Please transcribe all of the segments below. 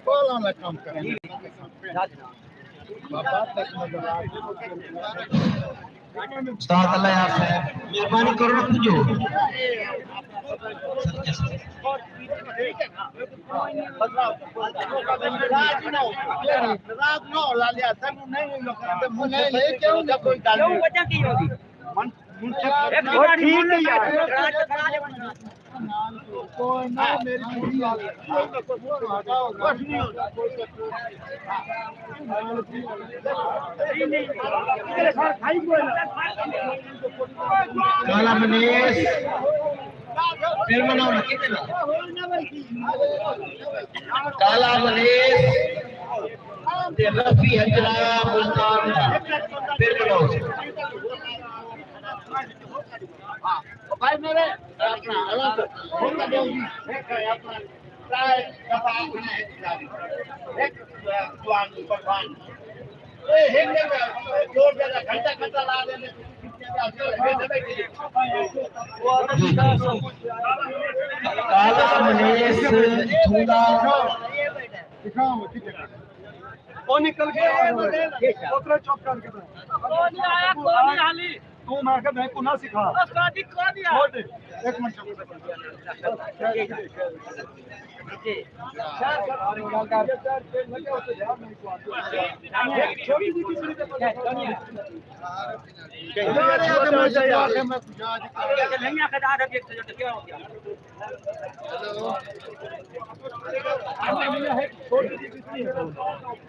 बोला मैं काम करेंगे उस्ताद अल्लाह यार साहब मेहरबानी करो ना तुझो रात नो ला लिया तक नहीं मुझे क्यों ना कोई गाल क्यों वजह की होगी ठीक नहीं यार कोई ना मेरी पूरी बात कुछ नहीं होता काला मनीष फिर मनाओ ना कितना काला मनीष रफी हजरा मुल्तान फिर मनाओ भाई मेरे अपना अलग होगा देगी अपना प्राय दफा अपना एक जवान भगवान ए हेंगे जोर दे घंटा घंटा ला देने काला मनीष थूला वो निकल गया ओकरा चौक करके कोई आया कोई हाली तू मार के मैं पुनः सिखा शादी कर दिया एक मिनट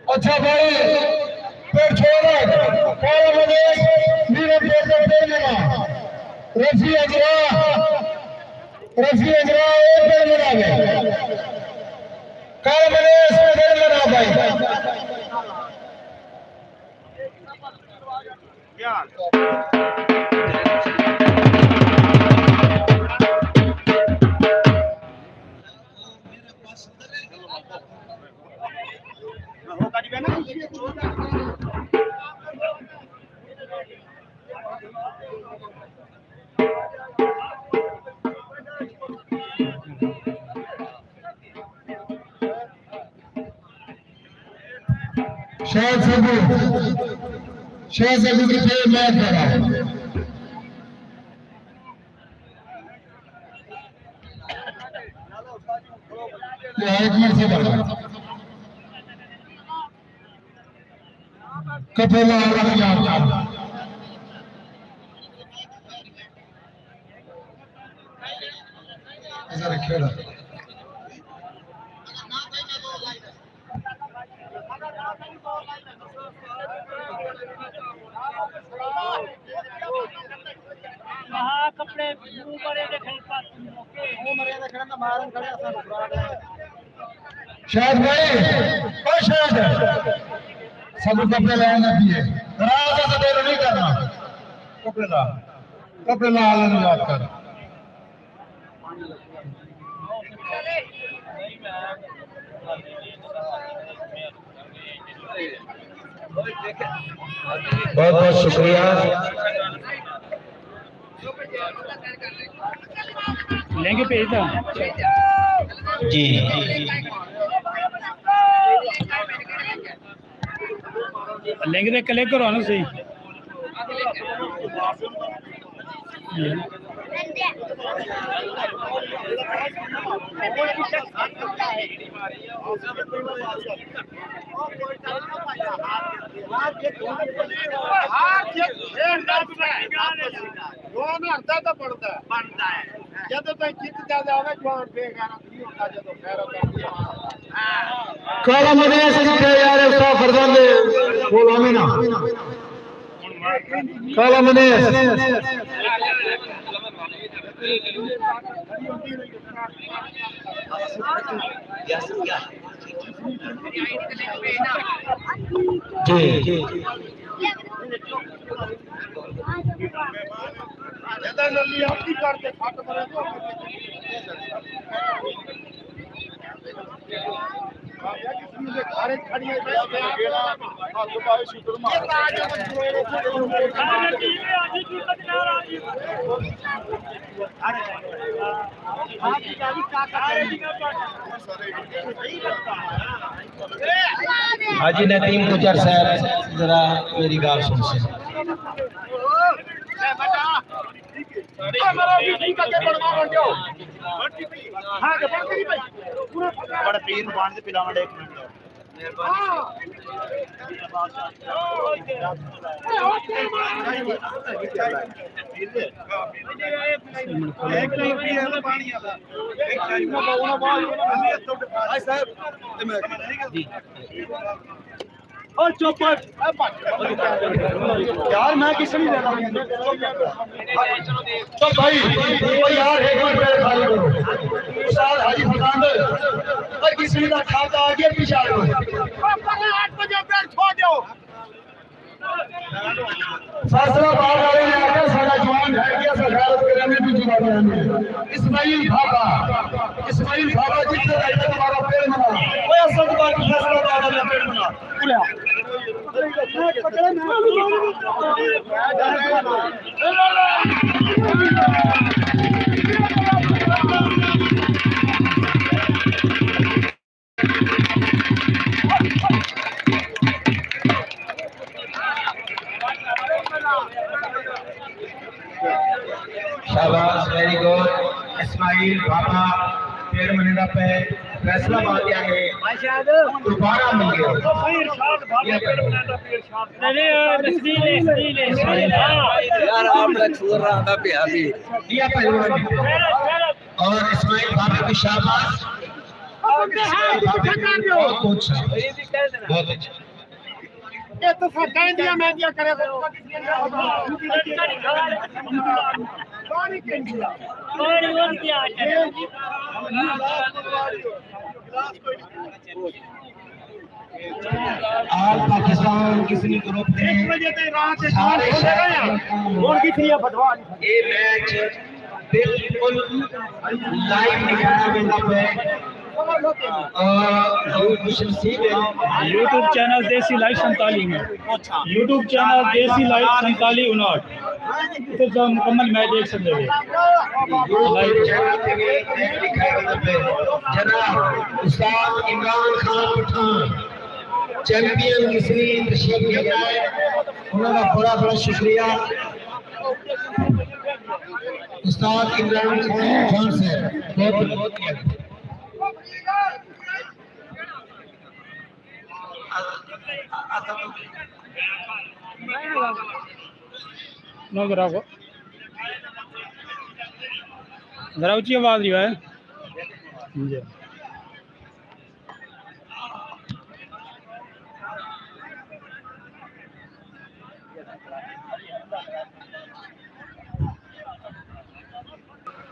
अच्छा भाई फिर छोड़ो काला मनीष मेरे पेट में दे लेना रफी अजरा एक पेड़ लगा गए काला मनीष पेड़ लगा भाई शायद सबू के फिर मैच करा एक मिनट से कपेला ऐसा रखेगा कपड़े बड़े मारन खड़े शायद भाई शायद सब कपड़े लाना दिए राजा से देर नहीं करना कपड़े ला आने बात कर बहुत बहुत शुक्रिया लेंगे भेजता जी लेंगे तो कलेक्ट करो ना सही काला मनीष यार फरजांदे बोलो ना काला मनीष जी हाजी नदीम गुजर साहब जरा मेरी बात सुन से बड़ा पीर बांध के पिलावन एक मिनट और चौपट यार मैं किसी नहीं लेता तो भाई ओ यार एक मिनट मेरे खाली करो उस्ताद हाजी फरमान और किसी का खाता आ गया पीछे आ लो 8 बजे पेड़ छोड़ दो फैसलाबाद वाले ने आकर सारा जवान है किया सखारत करने की जुबान में इस्माइल भागा जिसने रहते हमारा पेड़ बना ओए असद बात फैसलाबाद वाले पेड़ बना पूरा शाबाश वेरी गुड इस्माइल बाबा पेड़ मनेदा पे फैसलाबाद या है दोबारा मिल गया यार आपने छुआ रहा था पे अभी दिया पहलवान और इस्माइल बाबा की शाबाश बहुत अच्छा ये तो फटाई दिया मैं क्या करे पानी के दिया पानी और क्या ऑल पाकिस्तान किसी ग्रुप ने 1 बजे तक रात से सारे शहर और कितनी फटवा ये मैच बिल्कुल लाइव दिखाया गया है यूट्यूब चैनल देसी लाइव 47 में यूट्यूब चैनल देसी लाइव 47 59 तो सब मुकम्मल मैच देख सकते हैं लाइव चैनल पे मैच दिखाया गया है जनाब उस्ताद इमरान खान पठान चैंपियन मिस्री तशरीफ ले आए उन्होंने बड़ा बड़ा शुक्रिया उस्ताद इमरान खान से बहुत बहुत जरा ऊंची आवाज रही है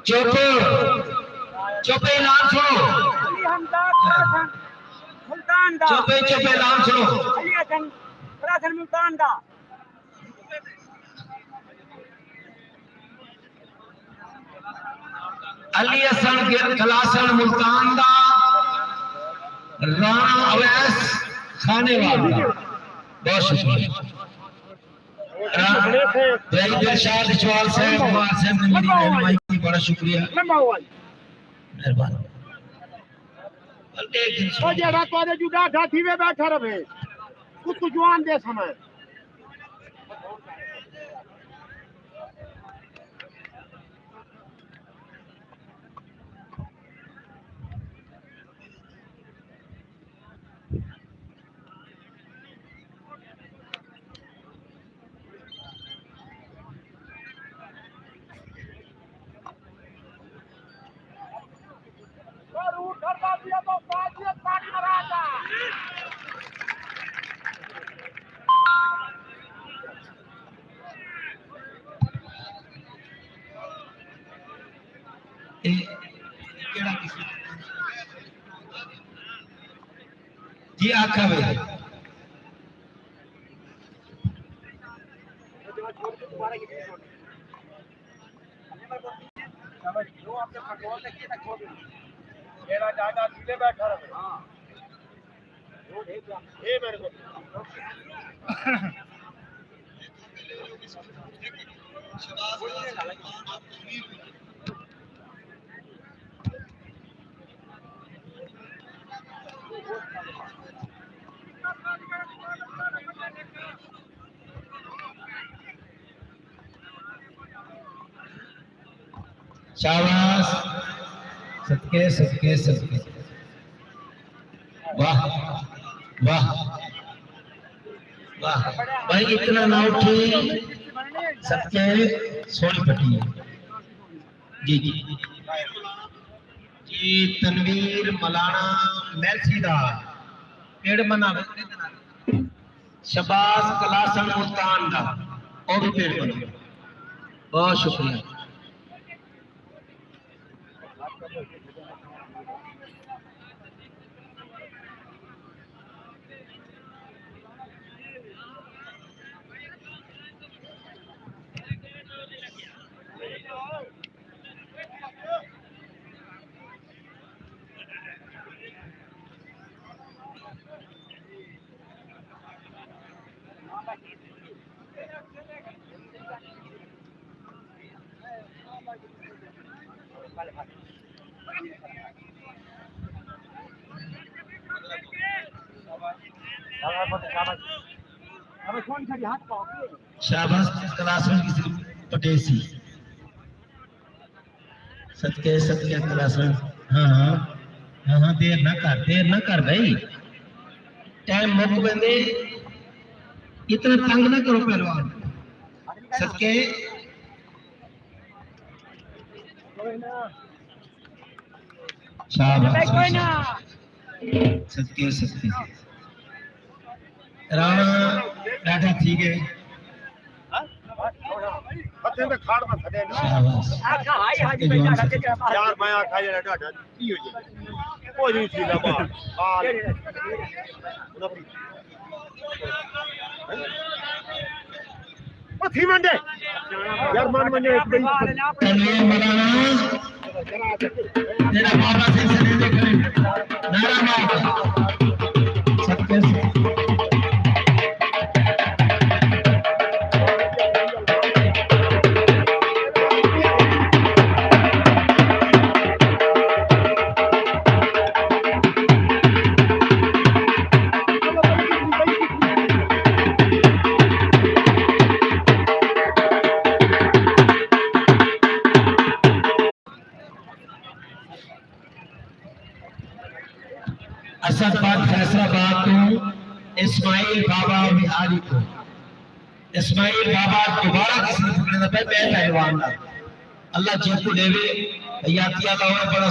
चुप चुप ऐलान सुनो चुप ऐलान सुनो अली हसन कलासन मुल्तान दा राणा अवैस खानेवाल दा बहुत शुक्रिया दिलशाद चौहान साहब कुमार साहब ने मेरी रहनुमाई की बड़ा शुक्रिया मेहरबानी ओ जेड़ा तोरे जुदा ठाठी में बैठा रहे कुछ जवान दे समय जी आका भाई मेरा दादा सीधे बैठा रहे ये मेरे को शाबाश सदके सदके सदके वाह वाह वाह भाई इतना ना उठी सदके सोनी पट्टी है जी जी जी तनवीर मलाना मैसी दा पेड़ बना शबाज कलासन मुल्तान दा वो भी पेड़ बना बहुत शुक्रिया शाबाश क्लासरूम की पटेसी सदके सदके क्लासरूम हाँ हाँ हाँ देर ना कर भाई टाइम मुक बंदे इतना तंग ना करो पहलवान सदके शाबाश सदके सदके राणा डाटा ठीक है शाबाश यार मैं आखा जरा डाटा की हो जाए कोई नहीं थी ना बाल ओ थी मंडे यार मान मंडे एक बड़ी तनवीर मलाना तेरा बाबा से सने देख नारा मार सदके असदबाद फैसलाबाद तो इस्माइल बाबा बिहारी को इस्माइल बाबा दोबारा किसी पकड़ने ना पे पहलवान ना अल्लाह जेको देवे हयातिया का होए बड़ा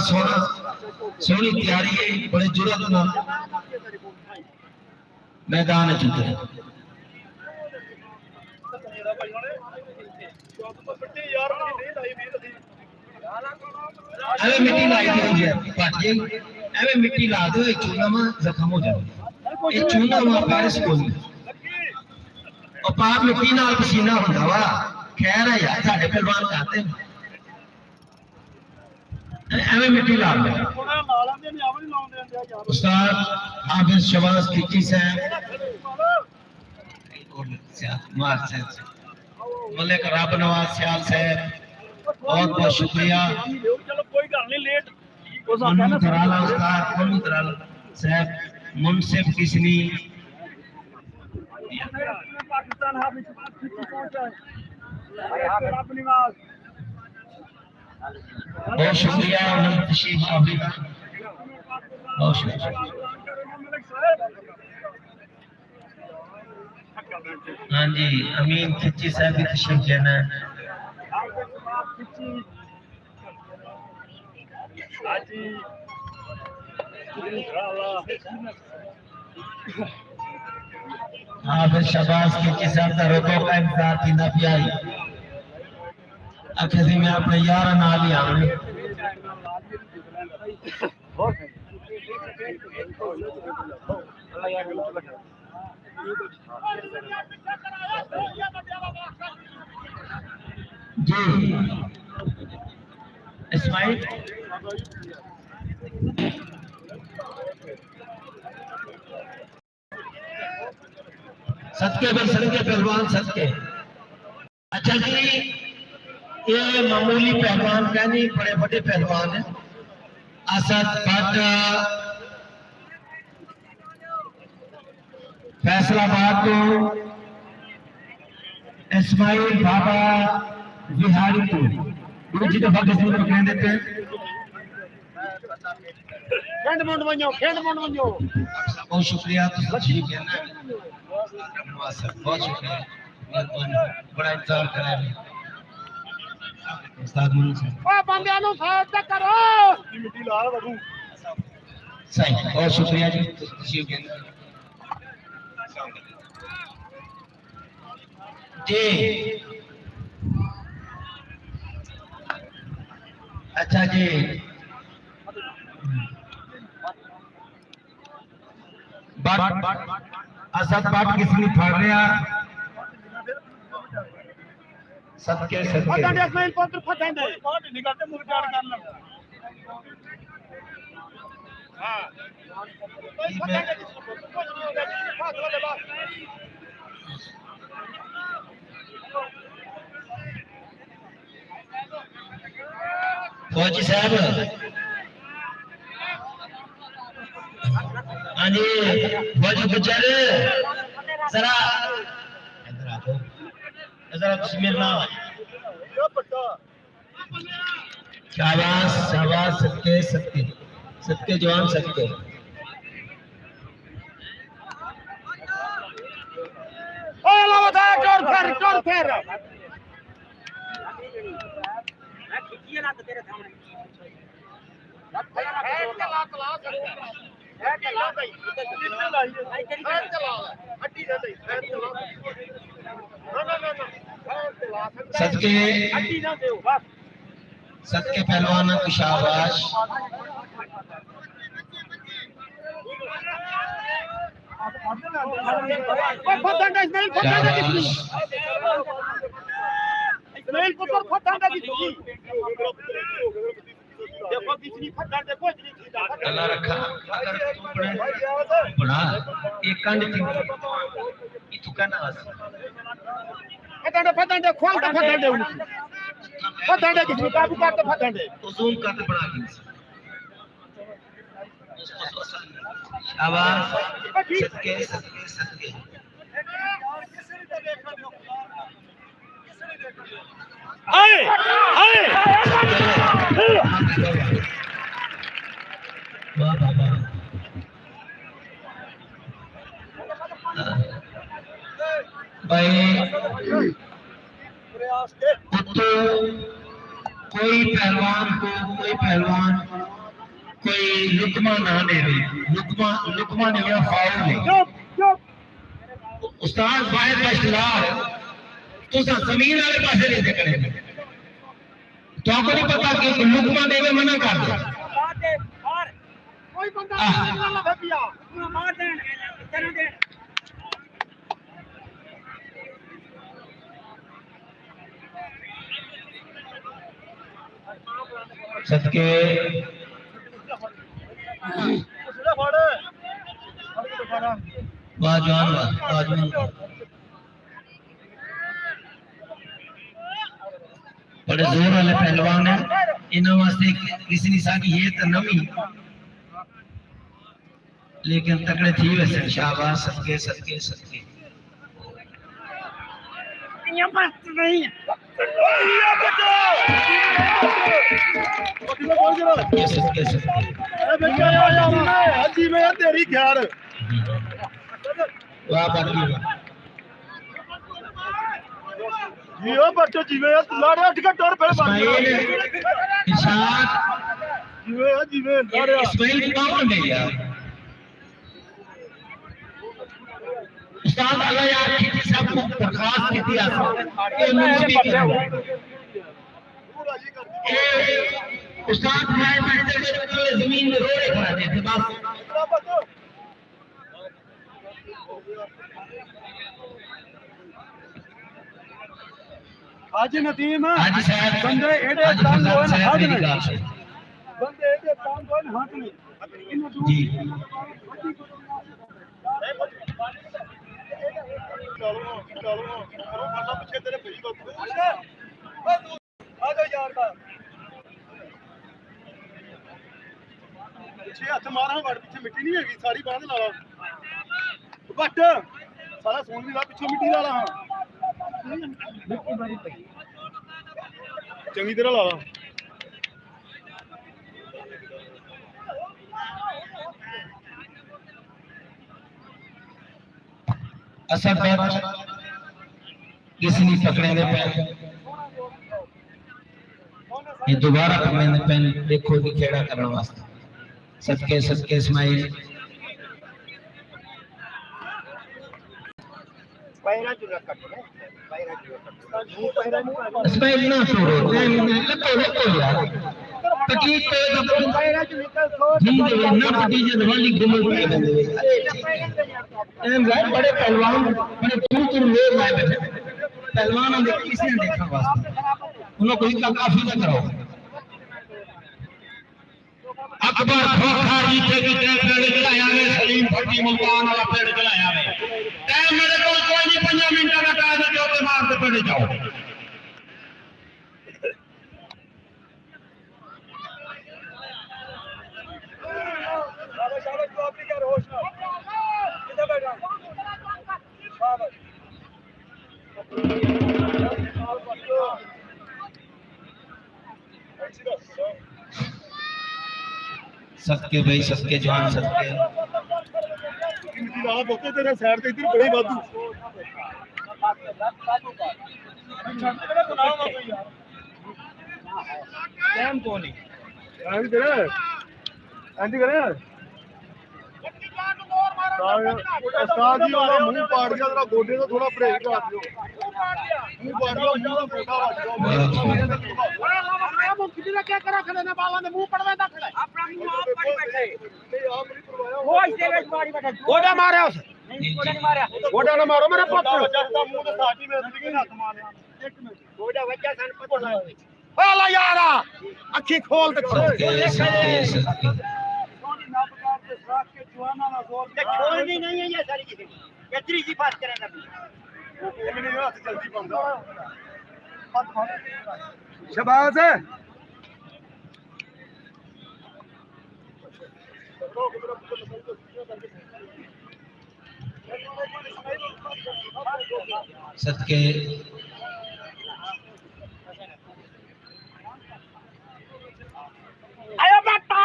सोनी तैयारी है बड़े जुरत ना मैदान में उतरे अरे मिट्टी लाई दी है पाटिए एवे मिट्टी ला दो एक चूना में जख्म हो जाए एक चूना में बारिश को और पाप मिट्टी नाल पसीना होंदा वा खैर है यार साडे पहलवान कहते एवे मिट्टी ला दो उस्ताद हाफिज शबाज किची साहब मार साहब मलिक रब नवाज सियाल साहब बहुत बहुत शुक्रिया चलो कोई गल नहीं लेट मनु दराला उस्ताद मनु दराला साहब मुनसिफ किसनी पाकिस्तान हाफिज पहुंचा है रब निवाज बहुत शुक्रिया उन्होंने तशरीफ आफ्रीका बहुत शुक्रिया हाँ जी अमीन खिची साहब की तशरीफ लेना है हाँ फिर शबाज के साहब का रोको का इंतजार की ना पियाई अखे मैं अपने यार नाल ही आऊंगी जी इस्माइल सदके पर सदके पहलवान सदके अच्छा जी ये मामूली पहलवान का नहीं, बड़े बड़े पहलवान है। असद भट्ट फैसलाबाद को, इस्माइल बाबा बिहारी को दूसरी दफा किसी को कह देते हैं। बहुत शुक्रिया, बहुत शुक्रिया, बड़ा इंतजार करें उस्ताद मनु सही, बहुत शुक्रिया जी तशरीफ जी। अच्छा जी, असद बाट किसने फाड़ लिया? सबके फौजी साहब, हाँ जी फौजी गुजर जरा इधर आ जाओ, जरा बिस्मिल्लाह। शाबाश शाबाश, सबके सबके सबके जवान सबके। सदके पहलवान की शाबाश। अल्लाह रखा बड़ा एक कंड थी इतु कहना फटांडे खोल का फटांडे किसी काबू करते फटांडे तो जूम करते बड़ा की शाबाश, सदके सदके सदके। आए आए वाह बाबा, भाई कोई पहलवान कोई लुकमा ना दे दे, लुकमा ने लिया फाउल है। उस्ताद बाहर का इश्तिहार तो जमीन वाले पासे नहीं देखने, तो आपको नहीं पता कि लुकमा देवे मना कर दो। कोई बंदा भैया मार देन इतना देन सदके बाजवान बड़े जोर वाले पहलवान है, इन्होंने वास्ते किसी ने साकी ये तो नवी लेकिन तगड़े थी वैसे। शाबाश, सदके सदके सदके। सदके सदके तेरी ख्याल वाह बाकी जियो बच्चों जीवे लाड़े उठ के टोर फिर इस्माइल इरशाद जीवे लाड़े इस्माइल कौन है यार? उस्ताद अल्लाह यार किसी सबको दरखास्त की थी ये मुझे उस्ताद मैं बैठते हुए जमीन में रोड़े खड़ा देते बस। हाजी नदीम हाजी साहब बंदे एडे तंग होए ना हाथ में, बंदे एडे तंग होए ना हाथ में जी। चलो चलो करो पीछे तेरे भेजी को ਪਿੱਛੇ ਹੱਥ ਮਾਰਾਂ ਵੜ ਪਿੱਛੇ ਮਿੱਟੀ ਨਹੀਂ ਹੈਗੀ ਸਾਰੀ ਬਾਂਹ ਲਾ ਲਾ ਵੱਟ ਸਾਰਾ ਸੋਨ ਵੀ ਲਾ ਪਿੱਛੋਂ ਮਿੱਟੀ ਲਾ ਲਾ ਚੰਗੀ ਤਰ੍ਹਾਂ ਲਾ ਲਾ असर पैर किसी ने पकड़े ने पैन ये दोबारा पकड़े ने पैन देखो कि खेड़ा करने वास्ते सदके सदके इस्माइल इस्माइल ना छोड़ो लको यार पटी पे जी दे ना पटी जे वाली गुमल पे दे एम भाई बड़े पहलवान बड़े दूर वे मैं बैठे पहलवान ने किसी ने देखा वास्ते उन्होंने कोई काफी ना करो अकबर खोखा जी के पेड़ चलाया वे सलीम फटी मुल्तान वाला पेड़ चलाया वे टाइम मेरे को कोई नहीं 5 मिनट का टाइम दे के मार के पेड़ जाओ सबके भाई सबके जवान सबके ਲਾ ਬੋਤੇ ਤੇਰੇ ਸਾਈਡ ਤੇ ਇੱਧਰ ਬੜੀ ਵਾਧੂ टाइम कौन है ਐਂ ਤੇਰੇ ਐਂ ਕਰੇ ਉਸਤਾਦ ਜੀ ਉਹਦਾ ਮੂੰਹ ਪਾੜ ਗਿਆ ਤੇਰਾ ਗੋਡੇ ਤੋਂ ਥੋੜਾ ਪਰਹੇਜ਼ ਕਰ ਦਿਓ ਮੂੰਹ ਪਾੜ ਗਿਆ ਮੂੰਹ ਦਾ ਗੋਡਾ ਵੱਜ ਗਿਆ ਮੁੱਖ ਜੀ ਦਾ ਕੀ ਕਰਾ ਖੜੇ ਨੇ ਬਾਲਾਂ ਦੇ ਮੂੰਹ ਪੜਵੇ ਦਾ ਖੜਾ ਆਪਣਾ ਮੂੰਹ ਆਪ ਪੜੀ ਬੈਠੇ ਨਹੀਂ ਆਪ ਨਹੀਂ ਕਰਵਾਇਆ ਉਹ ਇਸੇ ਵਿੱਚ ਮਾਰੀ ਬੈਠਾ ਗੋਡਾ ਮਾਰਿਆ ਉਸ ਨਹੀਂ ਗੋਡਾ ਨਹੀਂ ਮਾਰਿਆ ਗੋਡਾ ਨਾ ਮਾਰੋ ਮੇਰੇ ਪੁੱਤ ਦਾ ਮੂੰਹ ਤੇ ਸਾਡੀ ਮੇਰੇ ਤੇ ਹੱਥ ਮਾਰਿਆ ਇੱਕ ਮਿੰਟ ਗੋਡਾ ਵੱਜਾ ਸਾਨੂੰ ਪਤਾ ਹੋਵੇ ਓਲਾ ਯਾਰਾ ਅੱਖੀ ਖੋਲ ਤੇ ਖੜੋ छोड़नी नहीं है ये सारी चीजें कचरी की बात करें ना शबाज है सदके आयो बेटा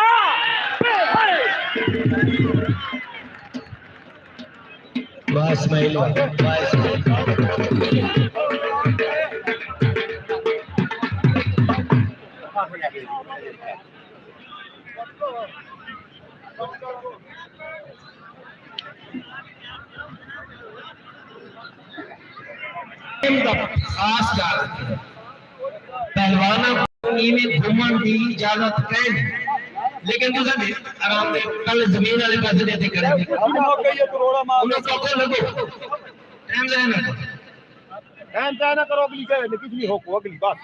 वाह इस्माइल वाह खास गल पहलवाना इवें घूमन की इजाजत है लेकिन तो आराम से कल जमीन वाले पासे देते करेंगे उन्हें चौको लगो टाइम लेना टाइम ना करो अगली जगह पिछली हो को अगली बात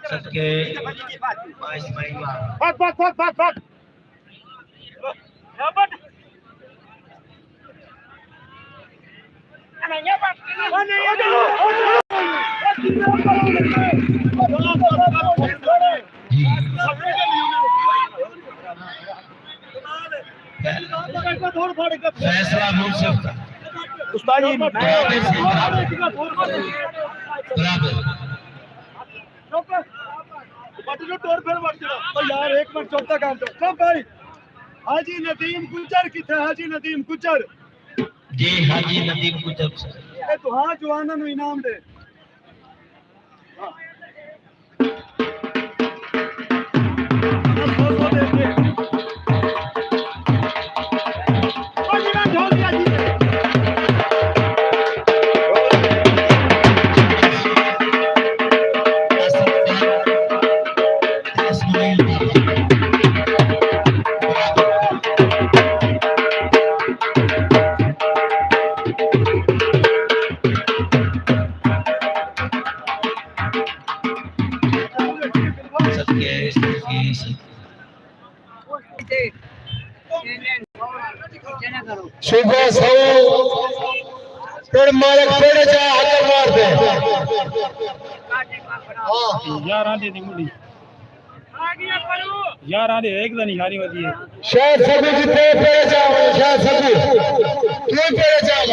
सदके इस्माइल वाह फैसला मुनसिफ का उस्ताद जी बराबर टोर फिर बढ़ चला यार एक मिनट चौथा काम तो सब भाई हाजी नदीम गुजर किथे हाजी नदीम गुजर जी हाजी नदीम गुजर ए तो हां जवाना नु इनाम दे सुबह सौ पेड़ मालिक पेड़ जा हक मार दे यार आंधे दी मुड़ी यार आंधे एक दिन हारी होती है शायद सभी जितने पेड़ जाओ शायद सभी तू पेड़ जाओ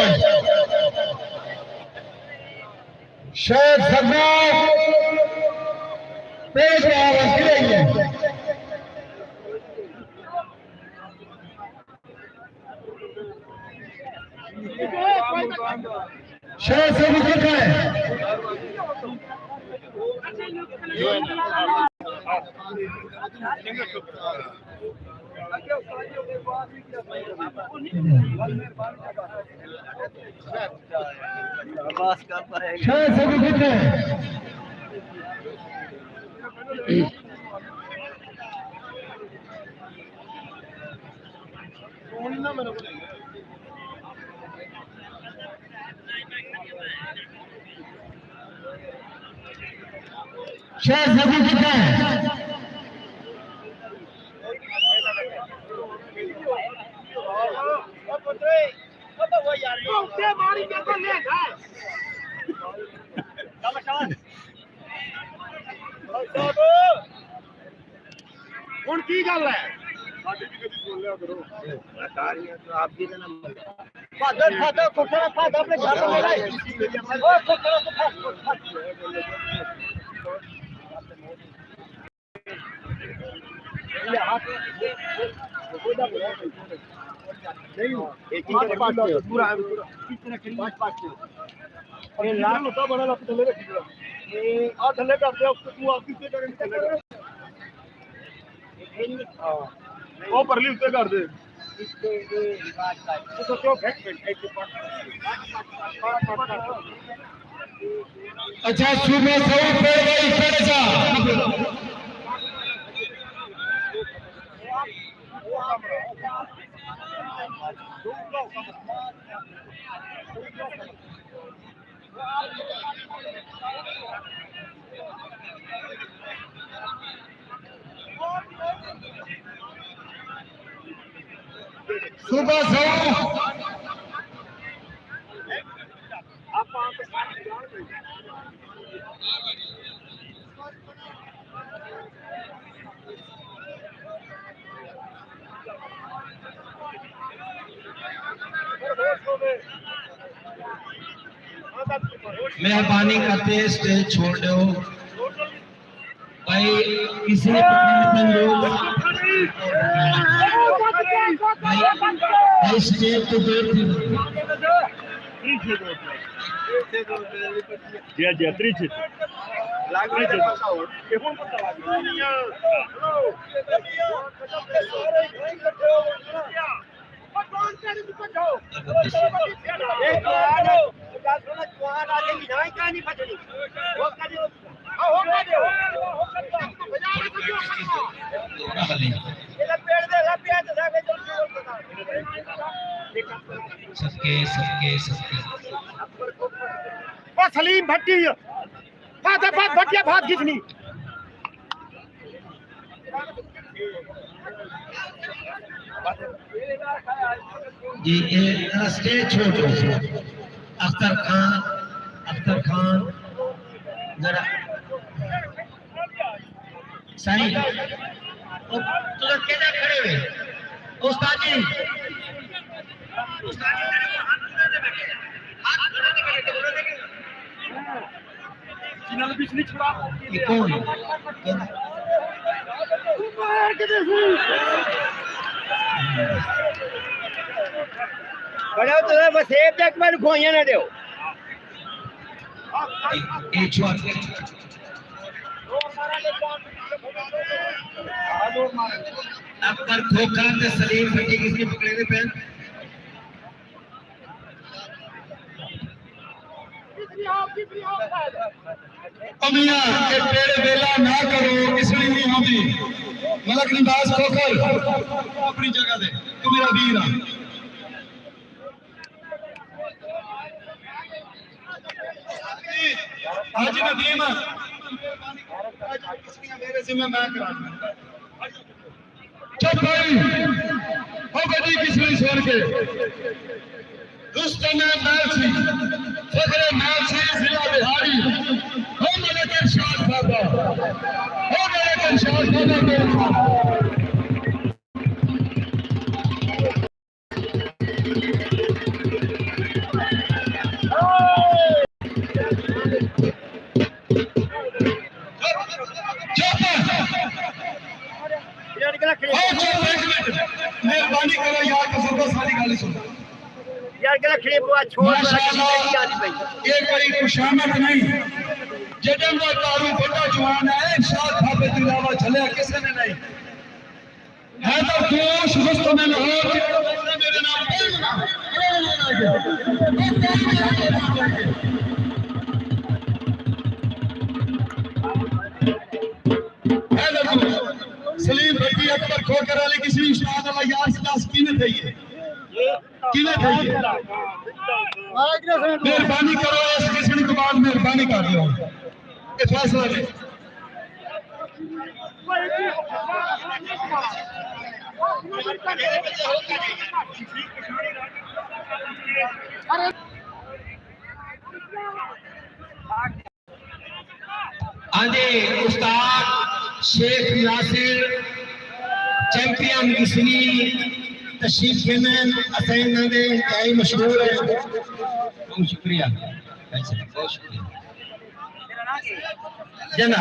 शायद सभी पेड़ जाओ गिरेंगे शायद सभी कितना है शायद सभी कितने हैं शायद सभी कितने हैं ਹੁਣ ਕੀ ਗੱਲ ਹੈ ਫਾਦਰ ਫਾਦਰ ਕੋਠਾ ਫਾਦਰ ਆਪਣੇ ਘਰ ਤੋਂ ਲੈ ਆਏ ਓ ਕੋਠਾ नहीं एक ही पूरा कितने खिलाफ पास और ये लाल होता बड़ा लप थले रख दिया ये आ थले कर दे उसको तू आप किसे करेंगे हां वो परली उससे कर दे इसके ये रिवाज का तो क्यों फेंक ऐसे अच्छा सुबह सौ पेड़ भाई पेड़ जा सुबह सौ मेहरबानी करते स्टेज छोड़ दो भाई किसी ने भाई स्टेज तो देख जी जी त्रिच लाग रही है ये कौन पता भगवान तेरे को जाओ एक आनो जासना कुआर आके नहीं कहानी फटनी वो कर दो हो कर दो बाजार को क्यों करना ये पेड़ दे लपिया तो जाके जो सबके सबके सबके ओ सलीम भट्टी फात भट्टिया भात कितनी जी ये स्टेज छोड़ दो अख्तर खान जरा सही तुझे केदा खड़े हुए उस्ताद जी मेरे को हाथ खड़े दे बैठे बोलो देखे जिन्होंने पिछली छुड़ा ये कौन मार के देखो बड़ा तो बस एक तक मैं खोइया ना दो एक छुआ अख्तर खोखा ते सलीम भट्टी किसने पकड़े थे पेन अमिया के पेड़ वेला ना करो इसलिए नहीं होती मलक निवास खोखर अपनी जगह दे तू मेरा वीर है हाजी नदीम मेरे जिम्मे मैं करा चल भाई हो गई किसने छोड़ के रुस्तम मैसी फखरे मैसी जिला बिहारी हो मलिक इरशाद बाबा हो मलिक इरशाद बाबा मेहरबानी करो यार कसम सारी गल सुन यार गला खड़े बुआ छोड़ एक बारी खुशामद नहीं जडम दा तारू बड़ा जवान है इरशाद भाबे दी लावा चले किसी ने नहीं है तो दोष मुस्तम में लाहौर मेरे नाम सलीम भाई अकबर खोकर वाले किसी उस्ताद वाला यार से दास कीने थे ये कीने थे ये मेहरबानी करो इस किस्म के बाद मेहरबानी कर दो ये फैसला ले आजे उस्ताद शेख नासिर चैंपियन इसनी तशरीफ खेमन असैन नादे इंतहाई मशहूर है बहुत शुक्रिया बहुत शुक्रिया जना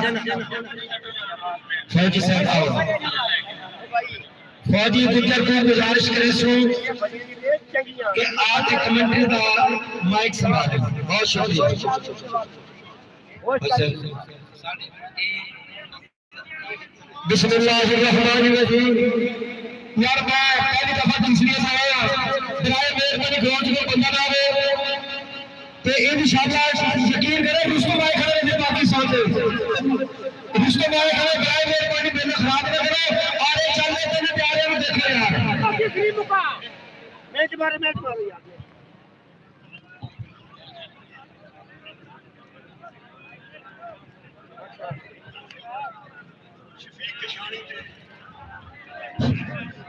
फौजी साहब आओ फौजी गुजर को गुजारिश करे सो कि आज एक कमेंट्री का माइक संभाले बहुत शुक्रिया बिस्मिल्लाहिर्रहमानिर्रहीम यार मैं पहली दफा दूसरी से आया बराए मेहरबानी ग्राउंड में बंदा ना आवे ते इंशाअल्लाह यकीन करे रुस्तम भाई खड़े थे पाकिस्तान से रुस्तम भाई खड़े बराए मेहरबानी बिना खराब ना करे और ये चल रहे थे प्यारे में देखो यार मैच मारो यार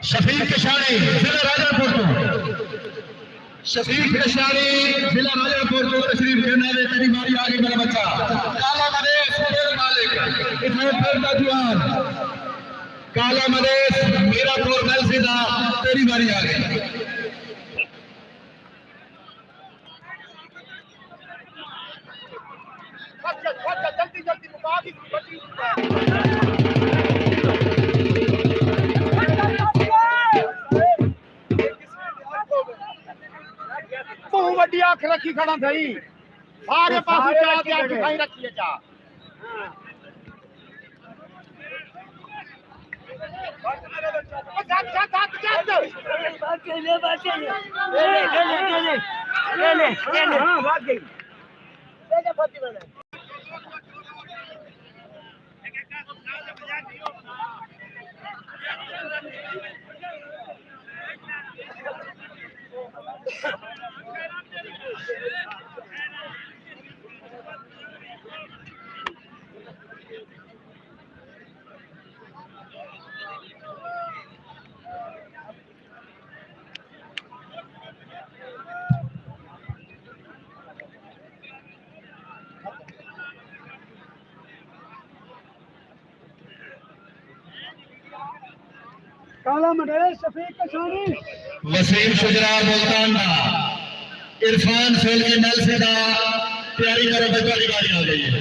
शफीक कशानी जिला राजापुर तो शफीक कशानी जिला राजापुर तो तशरीफ करने वाले तेरी बारी आ गई मेरा बच्चा काला मदेश मेरे मालिक इतने फिर का जवान काला मदेश मेरा कोर गल सीधा तेरी बारी आ गई जल्दी जल्दी मुकाबले वड्डी अख रखी खड़ा थई सारे पास चाह के अख खाई रखी है चाह काला मदेश शफीक कशानी वसीम शुजरा मुल्तान दा इरफान फेल के नल से दा तैयारी करो बच्चों की बारी आ गई है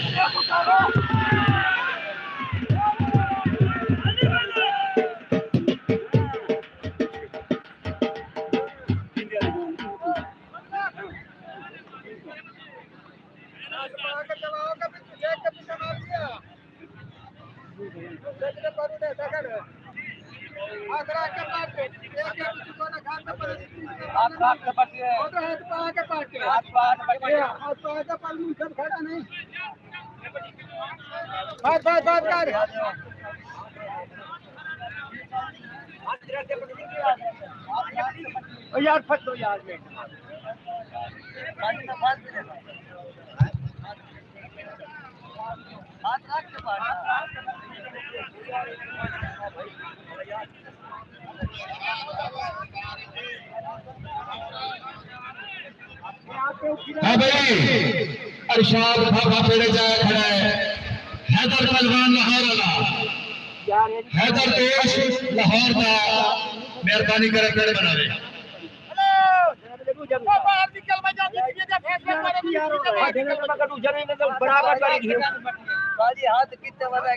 यार फटो यार में हाथ रख के हाँ भाई अरशाद भाभा पेड़े जाए खड़ा है हैदर पहलवान लाहौर वाला हैदर दोष लाहौर का मेहरबानी करे पेड़ बनावे हाथ कितने वाला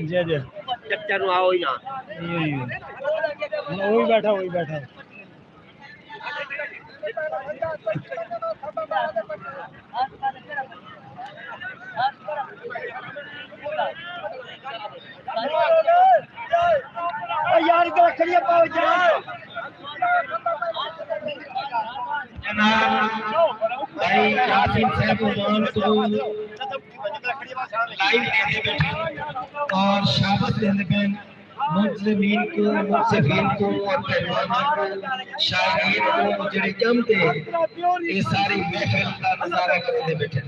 जी जी आओ ही ना वही बैठा वही बैठा यार के रखिए पाओ भाई यासीन साहब मान को लाइव देते बैठे और शाबाश देते बैठे मुस्लिमीन को मुसफीन को और पहलवानों को शायरीन को जड़े जमते ये सारी महफिल का नजारा करते बैठे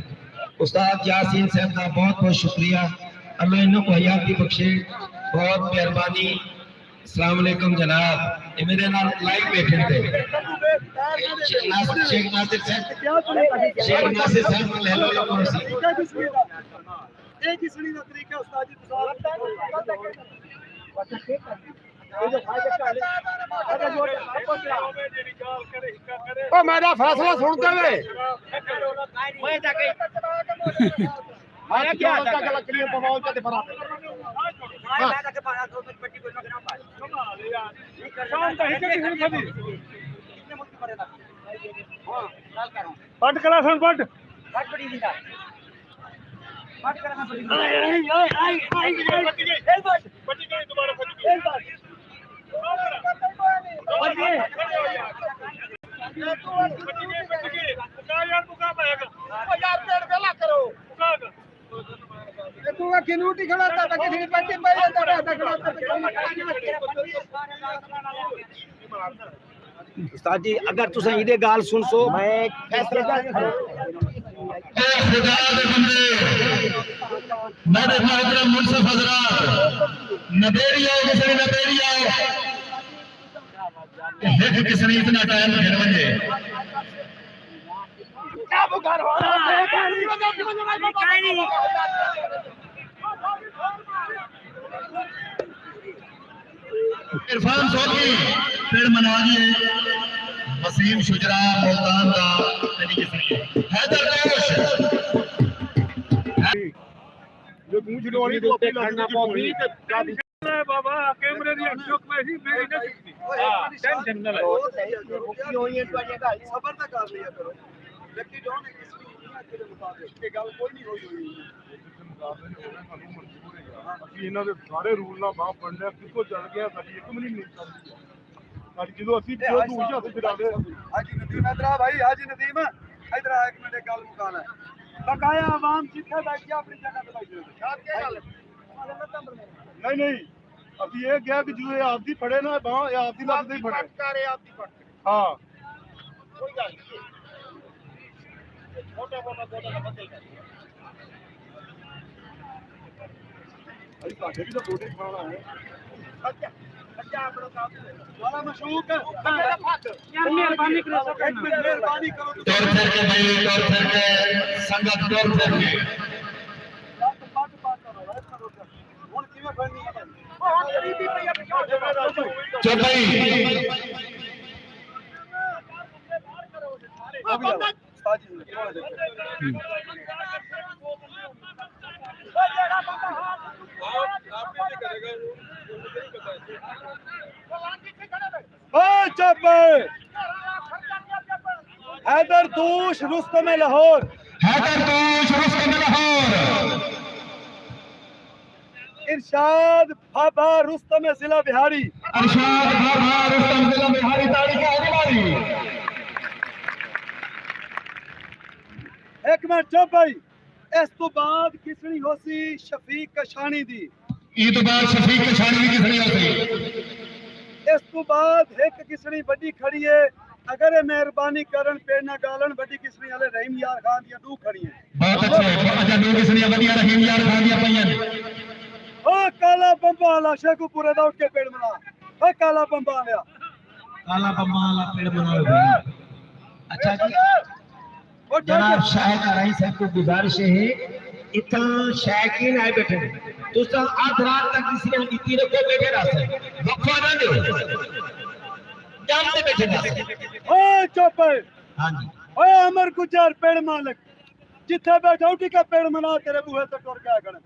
उस्ताद यासीन साहब का बहुत बहुत शुक्रिया अल्लाह इन्हों को हयात दी बख्शे बहुत मेहरबानी अस्सलाम वालेकुम जनाब ये मेरे नाल लाइव बैठे थे शेख नासिर साहब ले लो लोगों से एक ही सुनी ना तरीका उस्ताद जी ओ मेरा फैसला सुनते हुए मैं क्या लकड़ी पवाओ के बना पट करा सन पट उस्ताद जी अगर तुम इहदे गाल सुन सो मैं फैसले खुदा दे बंदे मेरे मोहतरम मुनसिफ हजरात नबेरिया किसने नबेरिया एक किसने इतना टाइम घेर वजे क्या बुखार हो रहा है इरफान सोगी पेड़ मना दिए वसीम शुजरा मुल्तान का हैदर दोष जो तू जिडवानी तो अपनी लड़ना पौगी बाबा कैमरे दी अखों में ही मेरी न दिखती हां टेंशन न ले मुक्ति होई है तो ये सबर तक कर लिया करो लकी डॉन है किसी के मुताबिक ये गल कोई नहीं होई हुई ਅਸੀਂ ਇਹਨਾਂ ਦੇ ਸਾਰੇ ਰੂਲ ਨਾਲ ਬਾਹ ਫੜਨੇ ਕਿੱਥੋਂ ਚੱਲ ਗਿਆ ਸਾਡੀ ਇੱਕ ਮਿੰਟ ਨਹੀਂ ਚੱਲਦੀ ਸਾਡੀ ਜਦੋਂ ਅਸੀਂ ਪਿਓ ਦੂਰ ਹੱਥ ਚੜਾਦੇ ਹਾਜੀ ਨਦੀਮ ਇਧਰ ਆ ਭਾਈ ਹਾਜੀ ਨਦੀਮ ਇਧਰ ਆ ਇੱਕ ਮਿੰਟ ਗੱਲ ਮੁਕਾਣਾ ਬਕਾਇਆ ਆਵਾਮ ਜਿੱਥੇ ਬੈਠੀ ਆਪਣੀ ਜਗ੍ਹਾ ਤੇ ਬੈਠੀ ਨਹੀਂ ਨਹੀਂ ਅਸੀਂ ਇਹ ਕਿਹਾ ਕਿ ਜਦੋਂ ਇਹ ਆਪਦੀ ਫੜੇ ਨਾ ਬਾਹ ਇਹ ਆਪਦੀ ਲੱਗਦੇ ਹੀ ਫੜੇ ਕਰੇ ਆਪਦੀ ਫੜ ਹਾਂ ਕੋਈ ਗੱਲ ਨਹੀਂ ਛੋਟਾ ਬੋਲਾ ਦੋਦਾ ਦਾ ਬੰਦੇ ਕਰ अभी काटे भी तो प्रोटीन खाना है अच्छा अच्छा आप लोग आप वाला मशहूर है यार मेहरबानी करो एक मिनट मेहरबानी करो तौर फिर के भाई तौर फिर के संगत तौर फिर के बात करो कौन किਵੇਂ बननी है ओ गरीबी भैया चल भाई उस्ताद जी हैदर दोष रुस्तम लाहौर हैदर दोष रुस्तम लाहौर इरशाद बाबा रुस्तम जिला बिहारी अरशाद बाबा रुस्तम जिला बिहारी तारीख आगे वाली एक मिनट चुप भाई इस तो बाद किसनी होसी शफीक कशानी दी ई तो बाद शफीक कशानी की किसनी होती इस तो बाद एक किसनी बड़ी खड़ी है अगर ये मेहरबानी करन पेड़ ना गालन बड़ी किसनी वाले रहीम यार खान दी दो खड़ी है बहुत अच्छे अच्छा दो किसनी बढ़िया रहीम यार खान दी पईयन ओ काला बंबा वाला शेखू पूरे दा उठ के पेड़ बना ओ काला बंबा वाला काला बम्मा वाला पेड़ बनाओ अच्छा जी जनाब शाह का रही साहब को गुजारिश है इतना शायकीन आए बैठे तो आध रात तक किसी ने इतनी रखो बैठे रहा वक्फा ना दो जानते बैठे रहा ओ चुप है हाँ जी ओ अमर गुजर पेड़ मालिक जिथे बैठा उठी का पेड़ मना तेरे बूहे तक टुर के आगण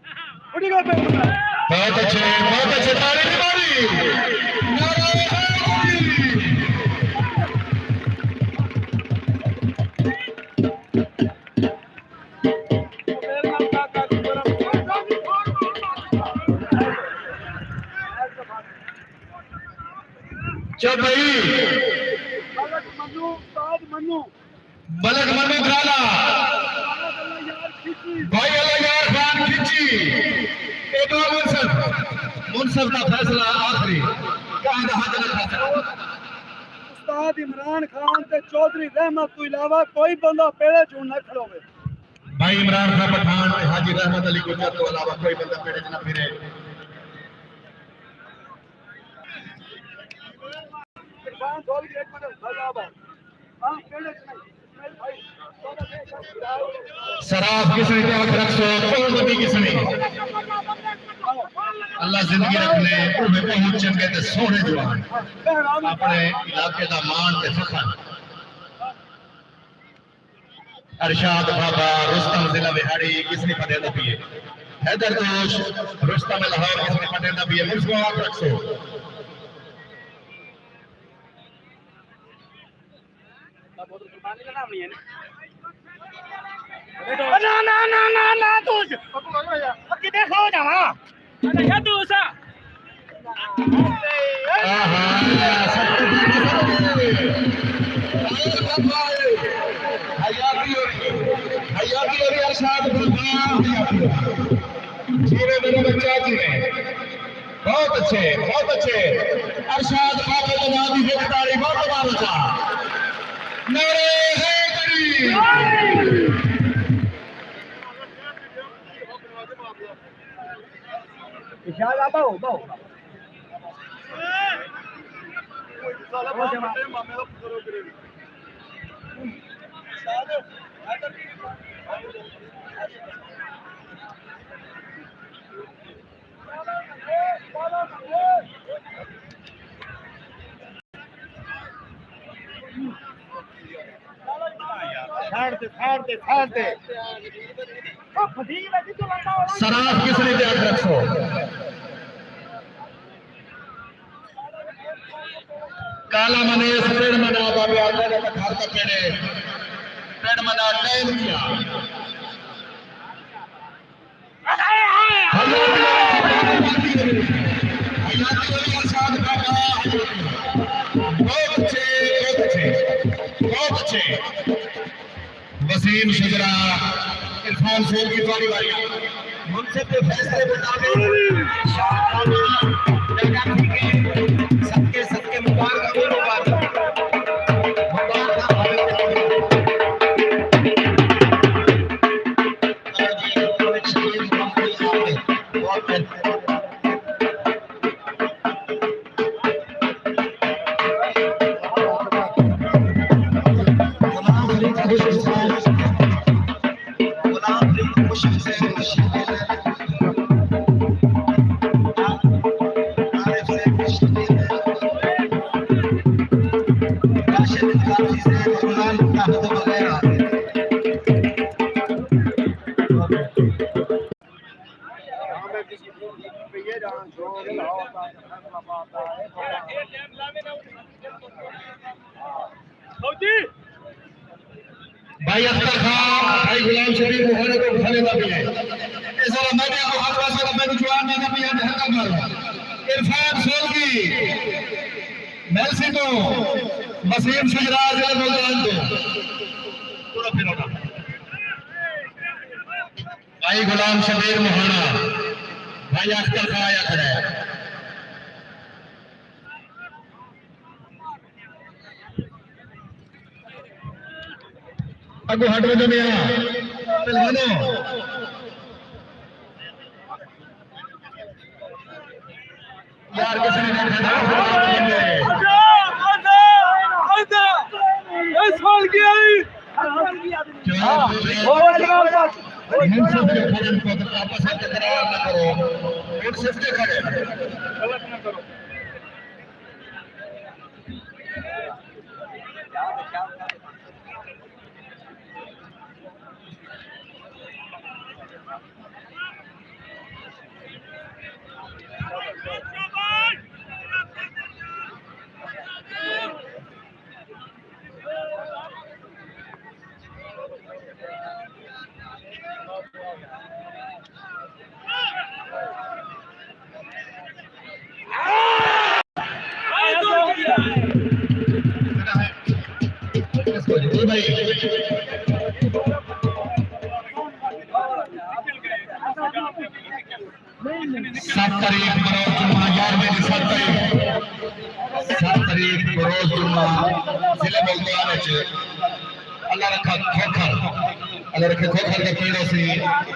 उठी का पेड़ मना बहुत अच्छे ताली मारी नारे चल भाई मलक मनु उस्ताद मनु मलक मनु खाला भाई अल्लाह यार खान खिची एक मुनसफ का फैसला आखिरी कहां हाथ रखा उस्ताद इमरान खान ते चौधरी रहमत तो इलावा कोई बंदा पेड़े चूं न खड़ोवे भाई इमरान खान पठान ते हाजी रहमत अली गुजर तो अलावा कोई बंदा पेड़े च ना फिरे शराब किसने त्याग रखो कौन बदी किसने अल्लाह जिंदगी रखने उन्हें बहुत चंगे ते सोने जवान अपने इलाके दा मान ते फखर अरशाद बाबा रुस्तम जिला बिहारी किसने पते दा पिए हैदर दोष रुस्तम लाहौर किसने पते दा पिए मुझको आप रखो ना ना ना ना ना तू कितने खो जावा अरे या तू सा आहा हयाती और अरशाद बाबा जीरे मेरे बच्चा जीरे बहुत अच्छे अरशाद बाबा जनाबी बेतारी बहुत मारता नारे हैदरी इशारा बाओ बाओ फाड़ते शराब किसने त्याग रखो काला मने पेड़ मना बाबे आते ने घर का पेड़ मना टाइम किया बहुत अच्छे वसीम शुजरा इरफान सोल की बारी मुझसे पे फैसले बतावे सबके मुबारक हो भाई अख्तर खान भाई गुलाम शबीर बुखारी को खाने का भी है इस वाला मैं आपको हाथ वाला मैं जवान देना भी है हल्का मारो इरफान सोलगी मेलसी तो वसीम शजराज जिला मुल्तान तो पूरा फिरोगा भाई गुलाम शबीर मोहाना भाई अख्तर खां आया खड़ा है अगो हट वजो मिया पहलवानो यार किसी ने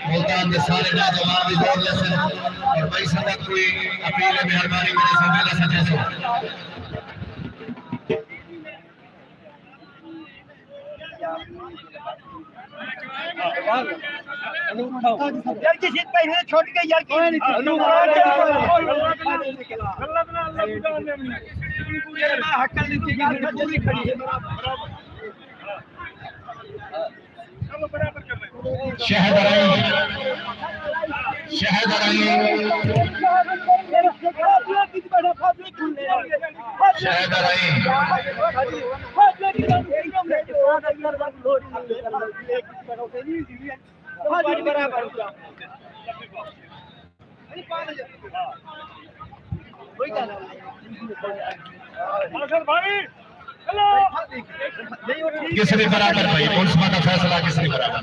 मुल्तान के सारे नौजवान भी जोड़ लेसन और भाई संगत कोई अपील मेहरबानी करे से मेला सजे सो यार की सीट पे है छोड़ के यार की हक्कल नीति की पूरी खड़ी है शहद किसने बराबर भाई मुल्समा का फैसला किसने बराबर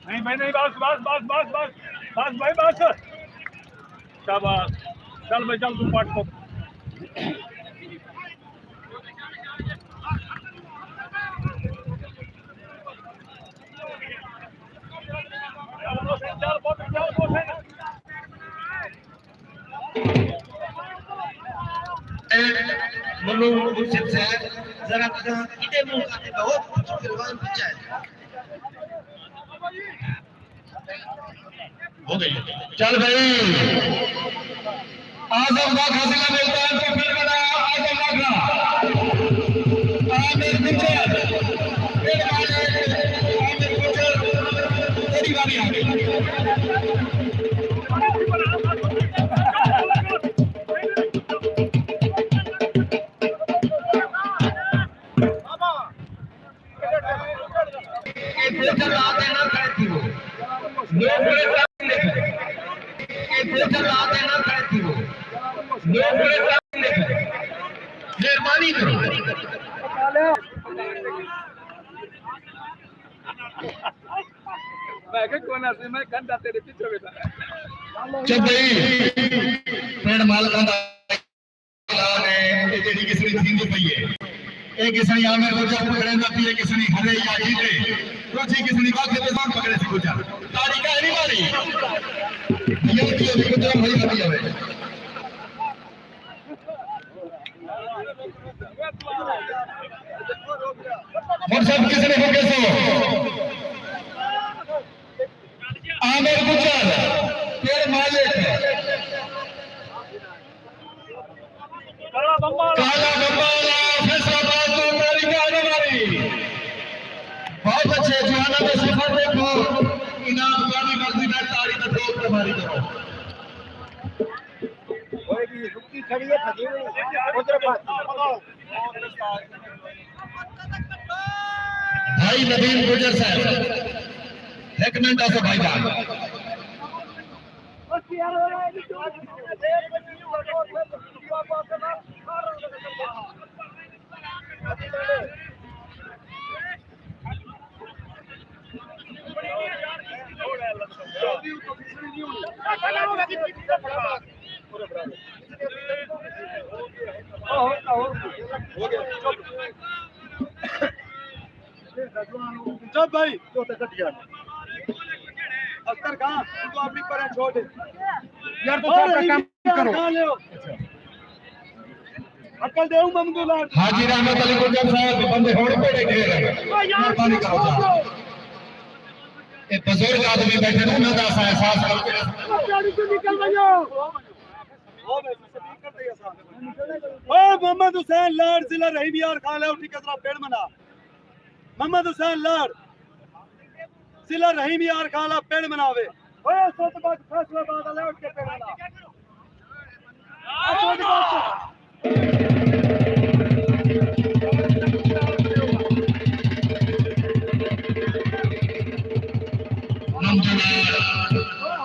नहीं भाई नहीं बस बस बस बस बस बस भाई बस शाबाश चल भाई चल तू पाठ को मनु मुर्शिद से जरा इधर मुंह करते बहुत कुछ फिरवान बच्चा है हो गई चल भाई आजम का खासिला मिलता है तो फिर बना आजम का आमिर गुजर फिर वाले आमिर गुजर तेरी बारी आ गई मेहरबानी करो मैं के कोना से मैं घंटा तेरे पीछे बैठा चल भाई पेड़ मालका दा ने जेडी किसनी थींदी पई है ए किसनी आमे रोजा पकड़ेंदा पई है किसनी हरे या हीटे रोजी किसनी बाके पे साम पकड़े से गुजर तारी का नहीं मारी ये की अभी गुजर भई लगी है और सब किसने हो कैसे आमिर गुजर तेरे मालिक काला बम्बाला फैसलाबाद तो तारीख आने वाली बहुत अच्छे जवाना में सफर देखो इनाम वाली मर्जी में ताली का ठोक के मारी करो रुकी खड़ी है उधर भाई नवीन गुजर साहब एक मिनट ऐसे भाई जान जब भाई तो कट गया अख्तर खान तो अपनी पर छोड़ दे यार तो काम करो अकल देऊ ममदुल्ला हाजी रहमत अली गुजर साहब बंदे होड़े पेड़े ढेर है मेहरबानी करो ये बुजुर्ग आदमी बैठे ना उन्हें दा एहसास करके गाड़ी से निकल गयो ओ मोहम्मद हुसैन लाड जिला रहीम यार खान है उठी कसरा पेड़ मना मोहम्मद हुसैन लाड जिला रहीम यार खाला पेड़ मनावे ओए सोत बात फैसला बाद ले उठ के पेड़ मना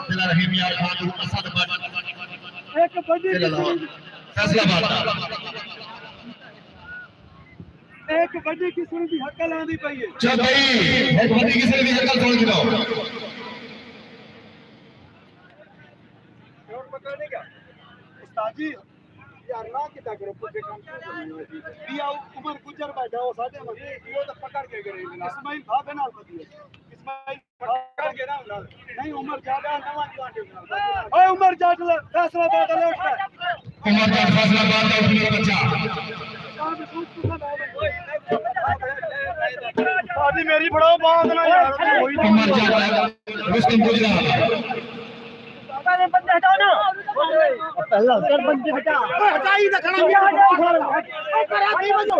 जिला रहीम यार खान असद बट एक बड़ी फैसलाबाद एक बड़ी किस्म की हकल आंदी पई है चल भाई एक बड़ी किस्म की हकल छोड़ के दो रोड पकड़ने का उस्ताद जी यार ना किता करो पूरे काम दिया उमर गुजर बैठा हो साथे में वो तो पकड़ के करे इस्माइल खा बना पदी इस्माइल पकड़ के ना नहीं उमर ज्यादा नवा काटे ओए उमर जाट फैसला बात ले उठ उमर जाट फैसलाबाद का उठने बच्चा शादी मेरी बड़ो बात ना यार उमर जाट रुस्तम गुजरा पहले बंदे हटाओ ना पहला कर बंदे हटा हटाई रखना भी हटाओ ऊपर आती बंदो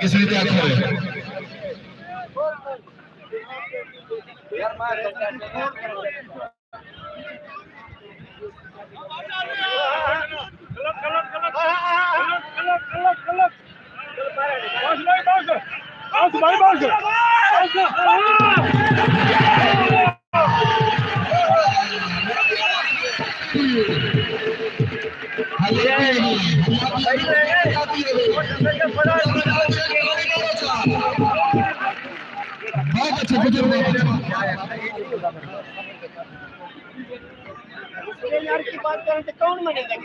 किसने क्या करे यार मार बहुत अच्छा बुजुर्ग यार की बात करें तो कौन मानेगा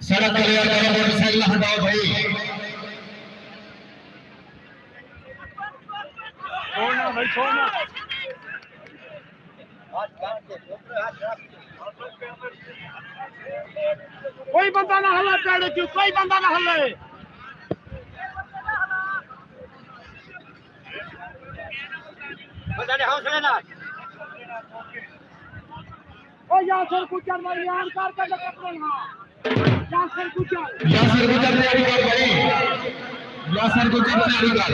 सड़क क्लियर करो मोटरसाइकिल हटाओ भाई छोड़ना भाई छोड़ना कोई बंदा ना हल्ला पेड़ क्यों कोई बंदा ना हल्ले बंदा हौसले ना ओ यासर कुचर मरियान कर पकड़ना यासर गुजर तैयारी कर भाई यासर गुजर तैयारी कर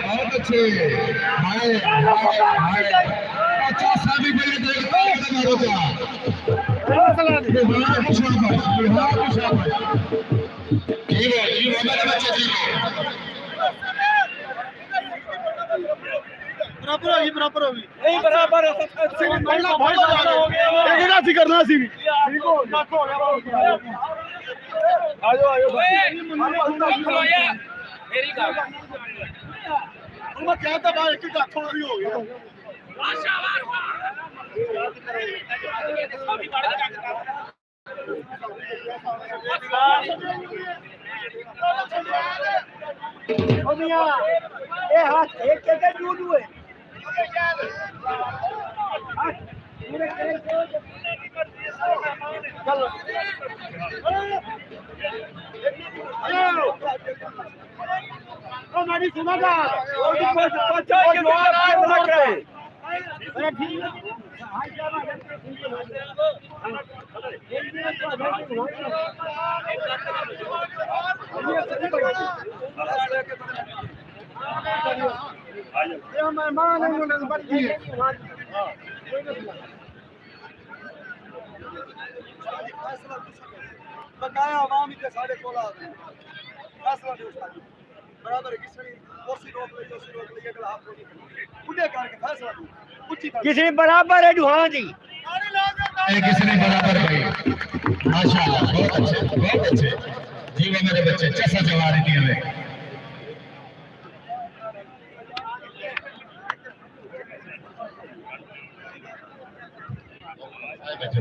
बहुत अच्छे हाय हाय अच्छा साबिक पहले देख मारो क्या ठीक है जी हमारे बच्चे ठीक है बराबर होगी नहीं बराबर है पहला भाई हो गया एक ही करना सी भी ठीक हो गया आयो आयो मेरी गल मैं कहता भाई एक का थोड़ी हो गया ये हाथ एक के दूध हुए चलो हमारी सुना था और कुछ मेहमान है बकाया आवाम के सारे कोला फैसला दे उस्ताद बराबर किसी कुर्सी रोक ले अगला हाथ को उड़े करके फैसला दो किसी बराबर है दुहां जी किसी ने बराबर भाई माशाल्लाह बहुत अच्छे जीवा मेरे बच्चे चसा जवारी दिए हुए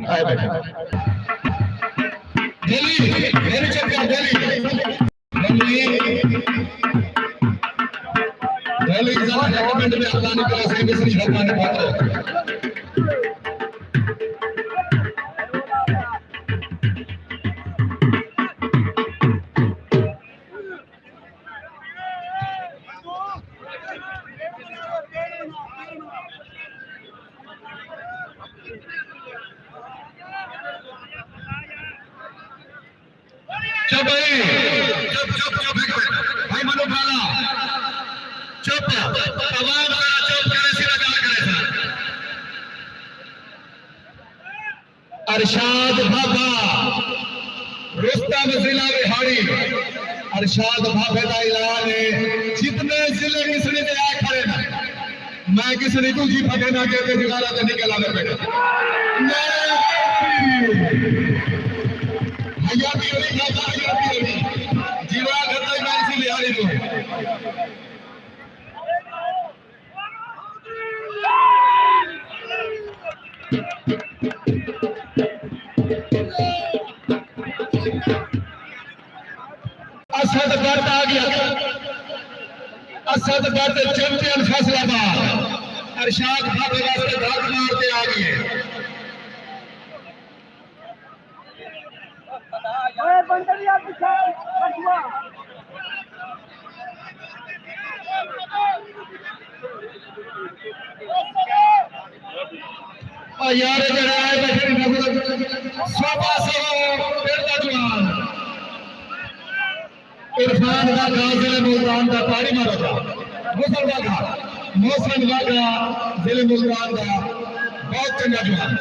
आए बैठे दिल्ली मेरे चक्कर दिल्ली जरा गवर्नमेंट में अल्लाह ने कहा से किसी शर्मा ने बात चुप भाई मनो खाला चुप तमाम करा चुप करे सिरा गाल करे था अरशाद बाबा रुस्तम जिला बिहारी अरशाद बाबे का ऐलान है जितने जिले किसने दे आए खड़े ना मैं किसने दूजी फटे ना कहते जुगाड़ा तो निकला ना बेटा भैया की होली खाता जीवा करता है मैं इसी लिहारी दो असद गर्द आ गया असद गर्द चैंपियन फैसलाबाद अरशाद भाभी वास्ते धाक मारते आ गए बंदरिया पीछे हटवा यार जरा आए बैठे सोबा से पेड़दा जवान इरफान का जिले मुल्तान का पारी मारा था मुसलमान का मौसम का जिले मुल्तान का बहुत चंगा जवान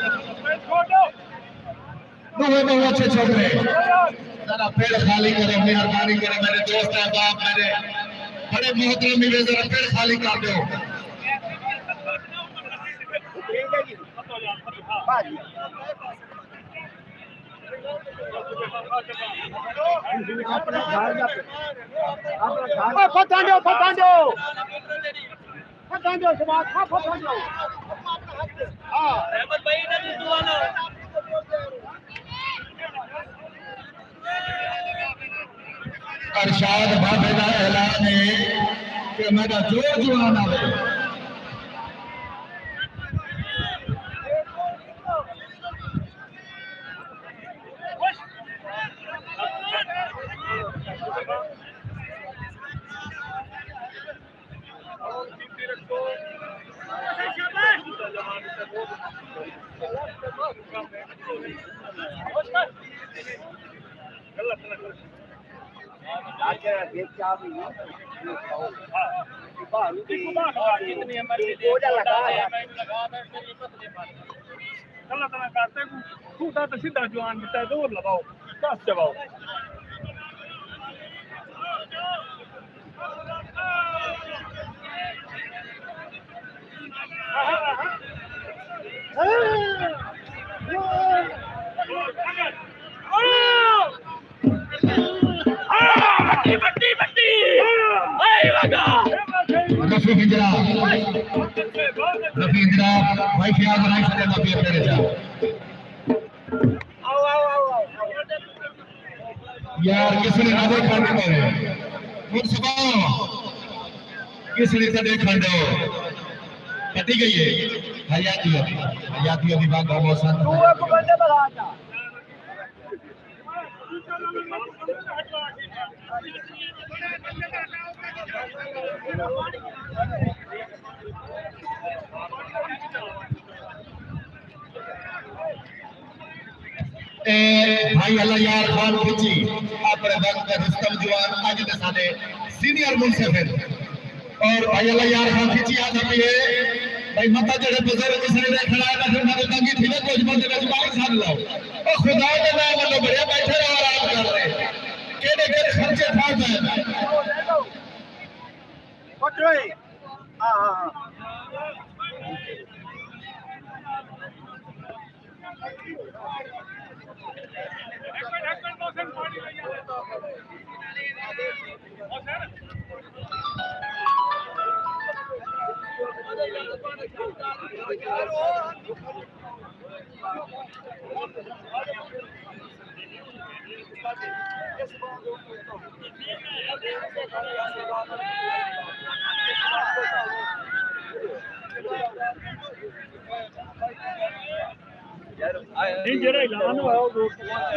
बहुत अच्छे छोकरे जरा पेड़ खाली करे मेहरबानी करे मेरे दोस्त है बाप मेरे बड़े मोहतरम मिले जरा पेड़ खाली कर दो अरशाद बाबे का ऐलान है कि मेरा जोर जुआन आवे सीधा जवान बेटा दूर लगाओ दस जवाओ Oh! रफी हिजरा भाई ख्याल बनाई सके तो फिर तेरे जा यार किसी ने ना देखा नहीं मुर्सबा किसी ने तो देखा दो कटी गई है हयाती अभी बाग मौसम भाई अल्लाह यार खान खिची अपने वक्त रुस्तम जवान आज के साथे सीनियर मुंसिफिर और भाई अल्लाह यार खान खिची आज भी है भाई मता जड़े बुजुर्ग किसने देखना है फिर मैं तंगी थी ना कुछ बंदे में बाइक साथ लाओ ओ खुदा के नाम वालों बढ़िया बैठे रहो आराम कर रहे केड़े केड़े खर्चे फाड़ है पटरोई हां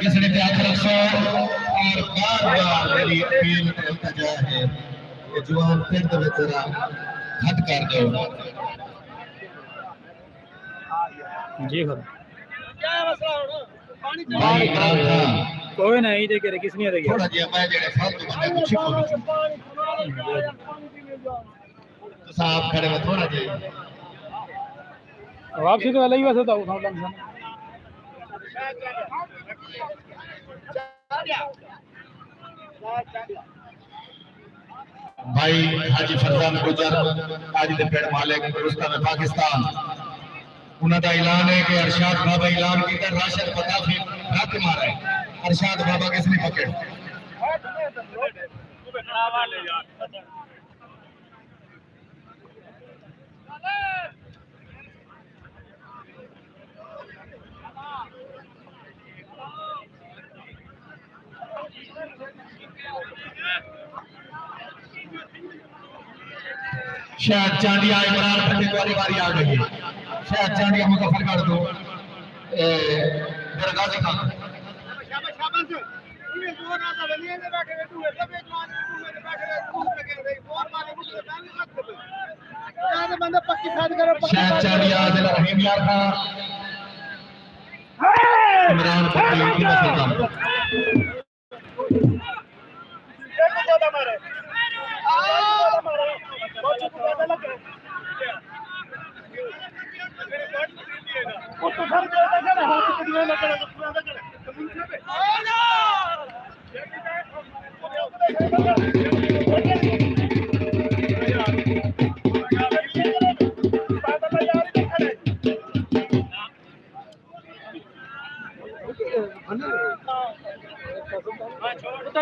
इसने त्याग रखा और बार-बार मेरी अपील में इल्तिजा है कि जवान फिर तो जरा हट कर दो जी खर क्या मसला हो पानी भाई कोई नहीं दे के किसने दे थोड़ा जिहा मैं जेड़े फालतू बंदे को छिपो तो साहब खड़े में थोड़ा जिहा वापसी तो अलग ही वैसे तो उठा टेंशन भाई हाजी फरजान गुजर आज दे पेड़ मालिक रुस्तम पाकिस्तान उन्हां दा ऐलान है कि अरशाद बाबा ऐलान कीता राशन पता फिर रख मारा है अरशाद बाबा किसने पकड़ शायद चांदिया इमरान फतेह वाली बारी आ गई है शायद चांदिया मुजफ्फर कर दो मेरा गाजी खान शाबाश शाबाश ये जोर आता बनिए ने बैठे तू है सब एक मान तू मेरे बैठे तू लगे रे और मारे मुझे बैन मत कर यार बंदा पक्की फाड़ करो शायद चांदिया दिल रहीम यार खान इमरान फतेह की मसलता एक ज्यादा मारे बहुत ज्यादा लगे वो तो सर जो है ना हाथ से दिया लगा तो पूरा लगा मुझे पे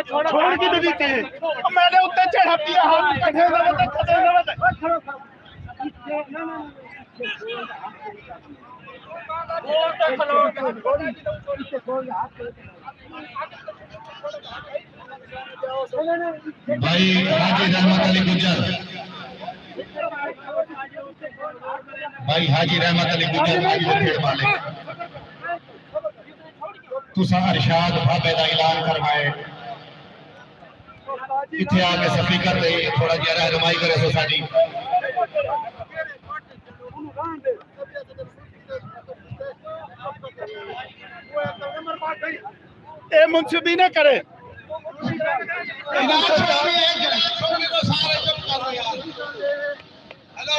छोड़ की तो देते हैं मैंने उत्ते चढ़ा दिया हाथ कठे ना भाई हाजी रहमत अली गुजर भाई हाजी रहमत अली गुजर आज दे पेड़ मालिक तुसा अरशाद बाबे दा ऐलान करवाए इथे आके स्पीकर दे थोड़ा जिहा रहनुमाई करे सोसाइटी ए मुंसिबी ने करे हेलो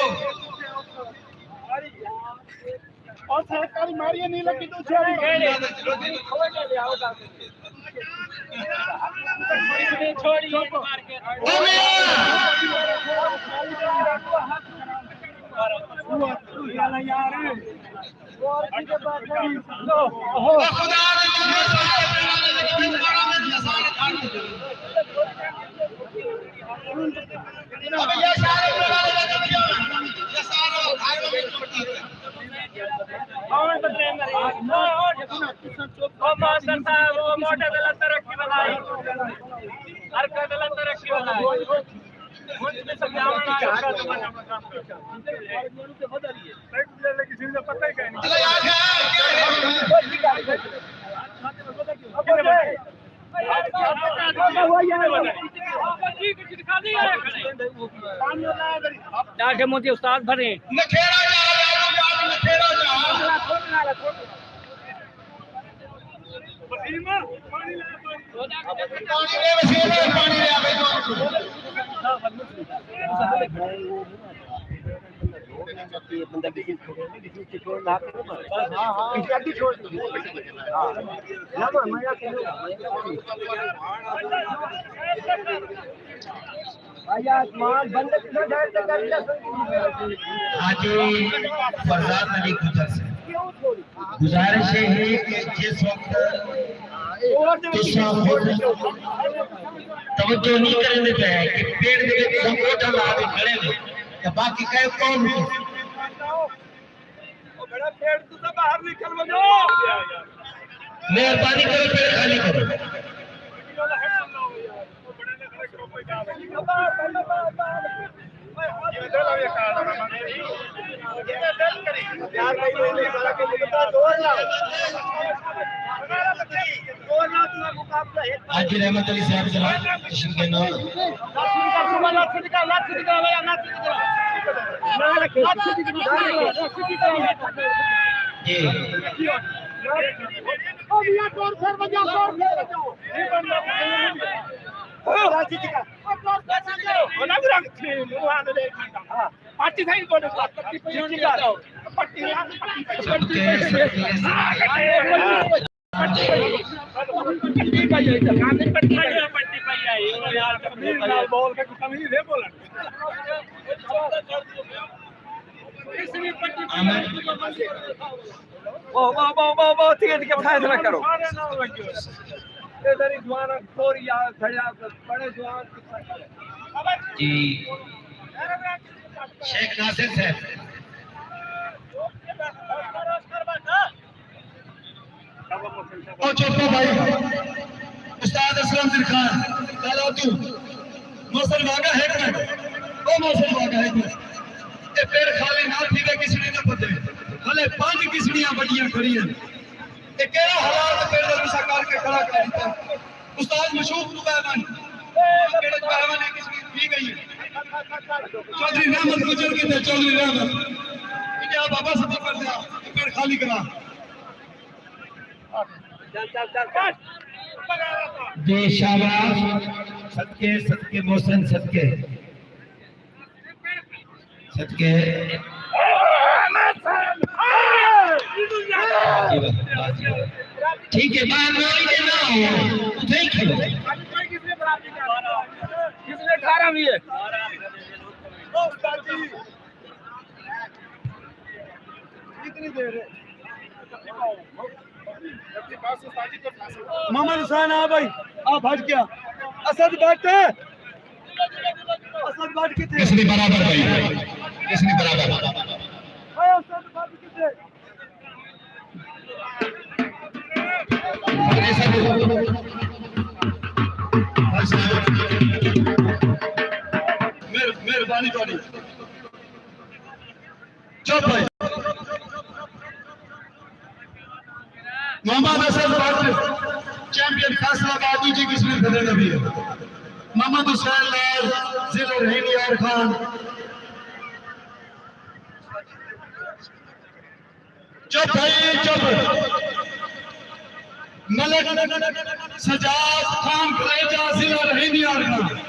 और सरकारी मारिए नहीं लगी तो छोड़ी यार ओ मास्टर साहब वो मोटे दिल तरक्की बनाई हर का दिल तरक्की बनाई मुझ में समझावना है तो बना काम करता किसी ने पता ही नहीं चलो यार डाटे मोती उस्ताद भरे नखेड़ा जा नखेड़ा जा पानी ले वसीम पानी ले आ बंदा किसी छोड़ ना हां हां इसी छोड़ हां ना मैं आया मान बंद किधर जाए तो कर ले आज फरजाद अली गुजर से गुजारिश है कि जिस वक्त तवज्जो नहीं करने देते हैं कि पेड़ के संकोचन आगे खड़े हुए तो बाकी कई कौन हो बड़ा पेड़ तो सब बाहर निकल बनो मेहरबानी करो पेड़ खाली करो आज रहमत अली साहब जनाब कृष्ण के नाम पार्टी साइन को बॉल का कम ही रे बोला वो ठीक है फैसला करो इधर जवान कोरिया खड़ा बड़े जवान जी शेख नासिर साहब ओ चुप भाई उस्ताद असलम खान लाला तू मौसम वागा है ओ मौसम वागा है ये पेड़ खाली ना थी वे किसने ना पते भले पांच किसनियां बड़ियां खड़ी हैं ये केड़ा हालात पेड़ दा विसा करके खड़ा कर दिता उस्ताद मशूक तू कहमान केड़े कहमान है किसकी भी गई चौधरी रहमत गुजर के थे चौधरी रहमत इन्हें आप बाबा से कर दिया पेड़ खाली करा शाबाश सदके सदके मोहसिन सदके सदके ठीक है बाहर ना हो उठे ही खेलो किसने 18 भी है कितनी देर है मोहम्मद हुसैन आ भाई आप हट गया असद बैठे असद बैठ के थे इसने बराबर भाई इसने बराबर असद बैठ के थे मेहरबानी थोड़ी चुप भाई मोहम्मद असद भट्ट चैंपियन फैसलाबाद दूसरी किस्म फतेह नबी है मोहम्मद हुसैन लाल जिले रहीनी और खान चुप भाई चुप मलक सजाद खान कलेजा जिला रहीनी और खान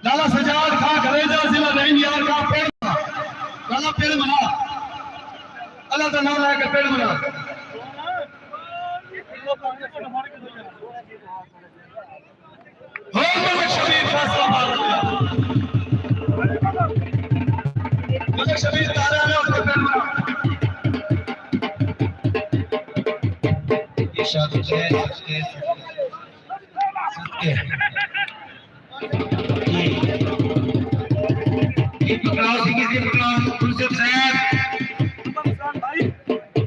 लाला सजाद खान कलेजा जिला रहीनी और खान पेड़ लाला पेड़ मना अल्लाह का नाम लेकर पेड़ मना हो मलक शबीर फैसलाबाद मलक शबीर तारा ने उसको पेड़ मना इरशाद सदके ये पकड़ाओ किसी पकड़ाओ खुर्शीद साहब भाई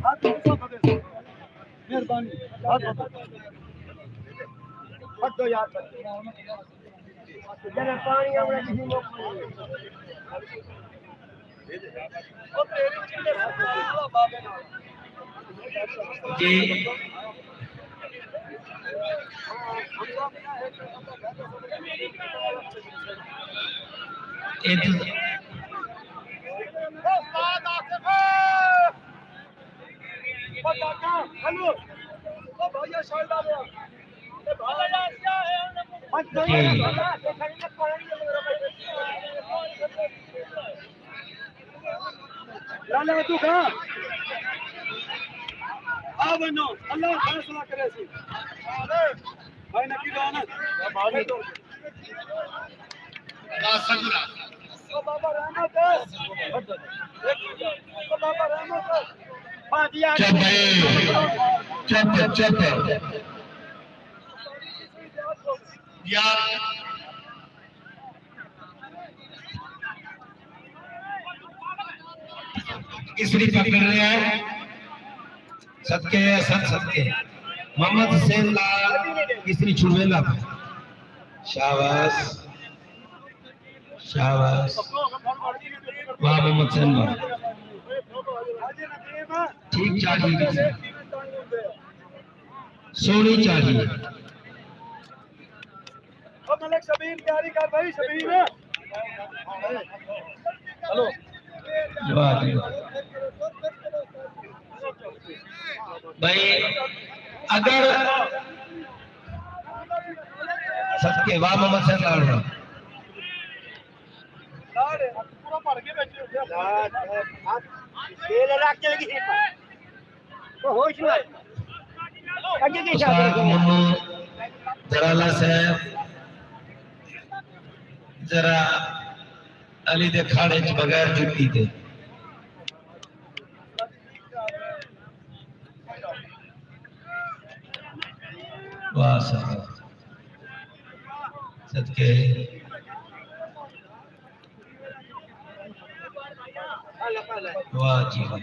हाथ हट दो यार जरा पानी आवे किसी को ओ तेरी चिल्ले साला बाबे नाल जी हेलो ओ भैया साइड आ गया ए भाला यार क्या है मत लाले तू कहां आ बनो अल्लाह फैसला करे सी भाई नकी जाना भागे तो सगुरा ओ बाबा रहमत ओ बाबा रहमत फातिहा चुप भाई चुप यार इसलिए पकड़ रहे हैं सदके सदके मोहम्मद हुसैन लाल इसलिए छुड़वेला शाबाश शाबाश वाह मोहम्मद हुसैन लाल ठीक चाहिए सोनी चाहिए मलिक शबीर तैयारी कर भाई शबीर हेलो वाह जी भाई अगर सबके वाह मोहम्मद हुसैन लाल पूरा भर के बेच खेल रख के लगी तो होश में आगे की उस्ताद मन्नू दराला साहब जरा अली दे खाड़े च बगैर जुत्ती दे वाह साहब सदके वाह जी वाह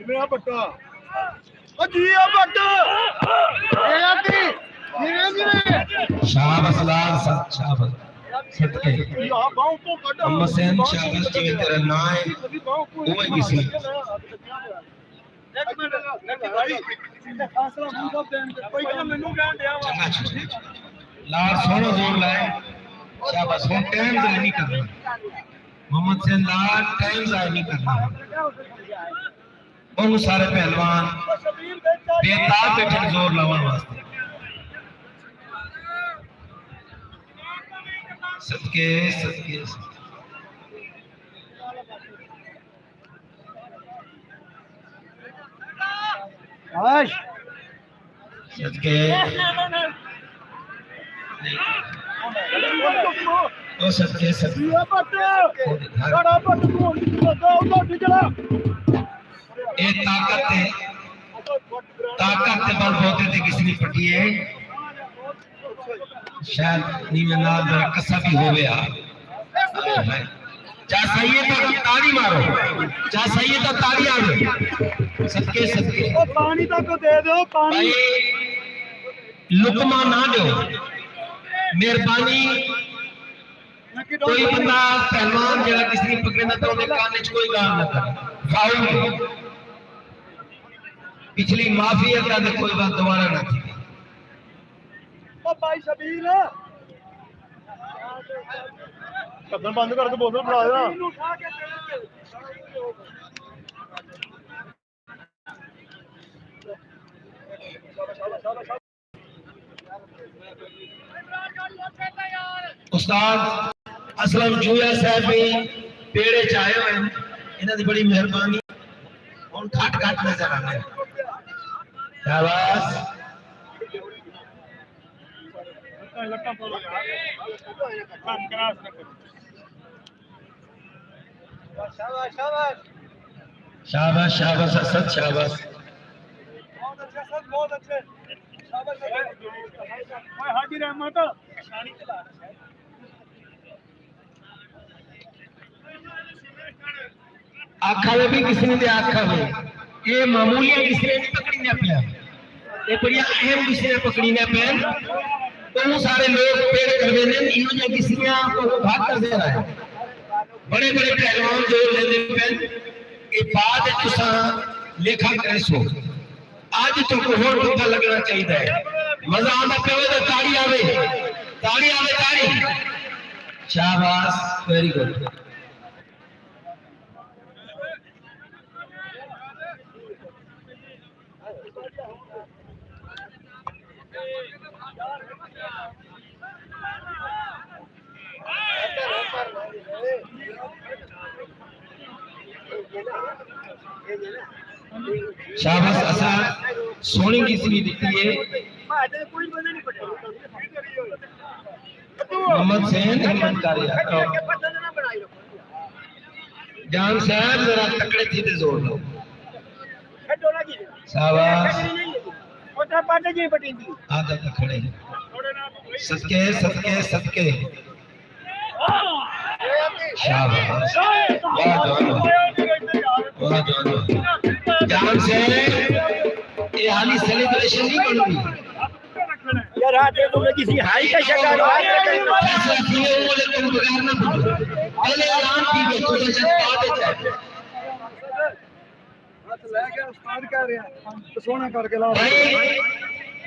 मेरा पट्टा ओ जी आ पट्टा ए आती शाबाश लाल शाबाश सदके यहां बाहु तो कट मोहम्मद हुसैन शाबाश जी तेरा नाम है वो है किसी एक मिनट भाई फासला मुंह सब देन कोई मेनू कहन दिया वा लाल सोनो जोर लाए शाबाश हम टाइम जाया नहीं करना मोहम्मद हुसैन लाल टाइम जाया नहीं करना बहुत सारे पहलवान बेताब बैठे जोर लावन वास्ते सदके सदके आश सदके ओ सदके सदके ये पट्टा बड़ा पट्टा तू उधर निकला ये ताकत ते बलबूते ते किसी ने पटी है शायद नीवे नाल दा कसा भी होवे आ जा सही है तो ताली मारो जा सही है तो ताली आवे सदके सदके ओ पानी तक दे दो पानी भाई लुकमा ना दो मेहरबानी कोई बंदा पहलवान जरा किसी ने पकड़ना तो उन्हें कान च कोई गाल ना करे फाउल पिछली माफी अदा ने कोई बात दोबारा ना थी ओ भाई शबीर कदम बंद करके बोतल फड़ा देना उस्ताद असलम जूया साहब भी पेड़े चाहे हुए इन्हां दी बड़ी मेहरबानी हुन घट घट नजर आने शाबाश शाबाश शाबाश असद शाबाश बहुत अच्छे सर बहुत अच्छे शाबाश भाई हाजी रहमत शानी चला आखा में भी किसी ने आखा में ये मामूली किसी पकड़ी ना पिया, ये बड़ी अहम किसी पकड़ी ना पैन। तो सारे लोग पेड़ करवे ने इन्होंने किसियां को भाग कर दे रहा है। बड़े बड़े पहलवान जोर लेते पैन ये बात तुसा लेखा करे सो आज तो को होर पता लगना चाहिए है। मजा आंदा पे तो ताड़ी आवे, ताड़ी आवे, ताड़ी। शाबाश, वेरी गुड। शाबाश, असा सोनी किसी दी है मोहम्मद सैन हिम्मत कारिया जान साहब जरा तकड़े थी ते जोर लो। शाबाश, आधा तकड़े सदके सदके सदके। शाबाश, वाह जान से ये हाली सेलिब्रेशन नहीं बनूंगी यार आज तुम किसी हाई का शिकार हो फैसला किए बोले तुम बगैर ना पूछो पहले ऐलान की गई तो जज बाद है हाथ ले गया उस्ताद कह रहे हैं तो सोना करके लाओ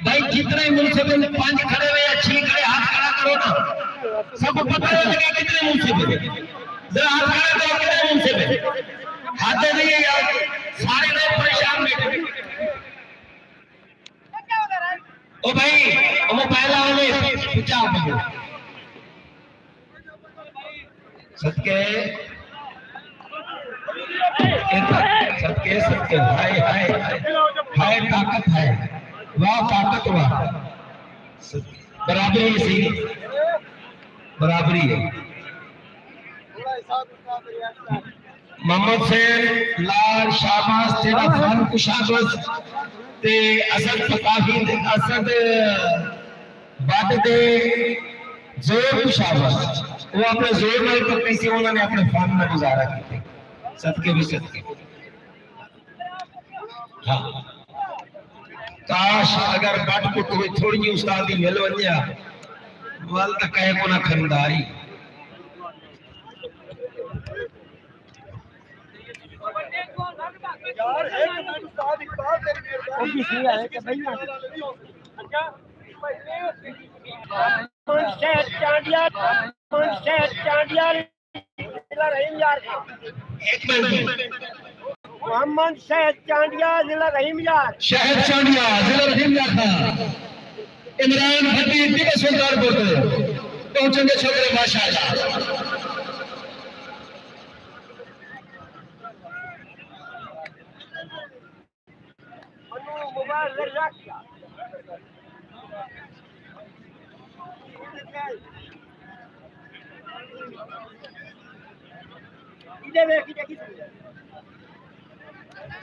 भाई कितने मुंसिफ पांच खड़े हुए या छह खड़े हाथ खड़ा करो ना सबको पता है कि कितने मुंसिफ है। जरा हाथ खड़ा करो कितने मुंसिफ है, हाथ दे दिए यार सारे लोग परेशान बैठे। ओ भाई मोबाइल वाले पूछा मुझे सदके सदके सदके हाय हाय हाय ताकत है, वाह ताकत वाह बराबरी सही बराबरी है। मोहम्मद सैन लाल शाबाश तेरा फन कुशाबस ते असद फकाही ते असद बद दे जोर कुशाबस वो अपने जोर में पकड़ी सी उन्होंने अपने फन में गुजारा की सदके भी सदके। हाँ काश अगर बट पुट हुई थोड़ी उस्तादी मिल वनिया वल तक कहे को ना खरीदारी यार एक मिनट उस्ताद इकबाल तेरी मेहरबानी किसी है कि भाई अच्छा मोहम्मद शहद चांडिया जिला रहीम यार शहद चांडिया जिला रहीम यार था इमरान भट्टी टिका सुल्तानपुर पहुंचेंगे छोकरे माशाल्लाह।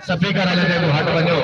स्पीकर वाले देखो हट बनो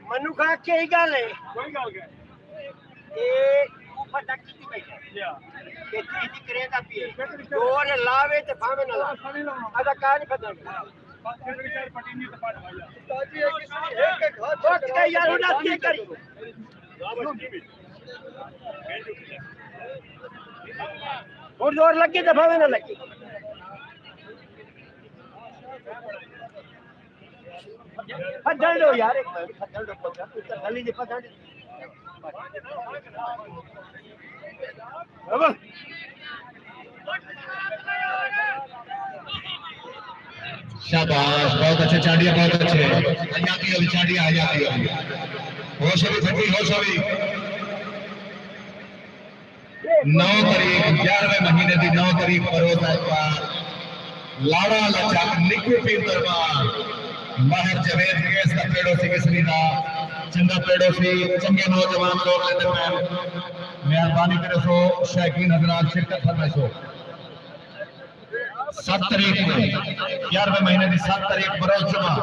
मनु का क्या गल है कोई गल ऊपर तक की बैठे के चीज करेगा पिए और लावे ते भावे ना आधा कान खत्म उस्ताद जी एक एक हाथ वक्त के यार उड़ा की करी और जोर लगे ते भावे ना लगे फटल दो यार एक फटल दो पकड़ गली जी पकड़ शाबाश, बहुत अच्छे चांडिया, बहुत अच्छे। आजादी अभी चांडिया, आजादी अभी होश अभी फटी, होश अभी 9 तारीख 11वें महीने की 9 तारीख बरोज एतवार लाड़ा लचक निकू पीर दरबार माहिर जवेद केस का पेड़ो सी किसनी दा चंगा पेड़ो सी चंगे नौजवान लोग लेते हैं मेहरबानी करे सो शौकीन हजरात शिरकत फरमाए सो 7 तारीख को 11वें महीने की 7 तारीख बरोज जुमा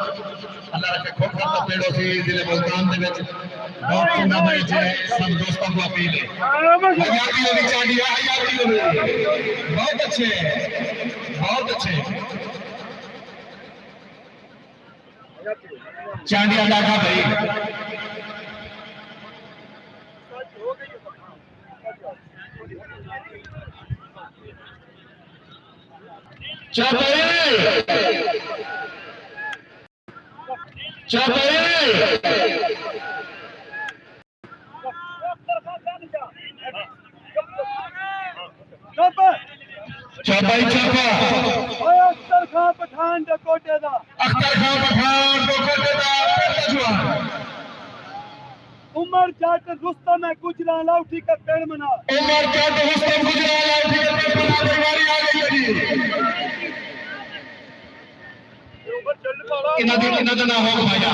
अल्लाह रखे खोखर का पेड़ो सी जिले मुल्तान दे विच बहुत चंगा मैच है सब दोस्तों को अपील है आजादी होनी चाहिए आजादी होनी बहुत अच्छे बहुत अच्छे चांडिया लागा भाई चापे चापे चापाई चापा अख्तर खान पठान दा कोटे दा अख्तर खान पठान कोटे दा उमर जाट रुस्तम है गुजरा लाउठी का पेड़ मना उमर जाट रुस्तम गुजरा लाउठी का पेड़ मना बीमारी आ गई है इना ना हो भाईया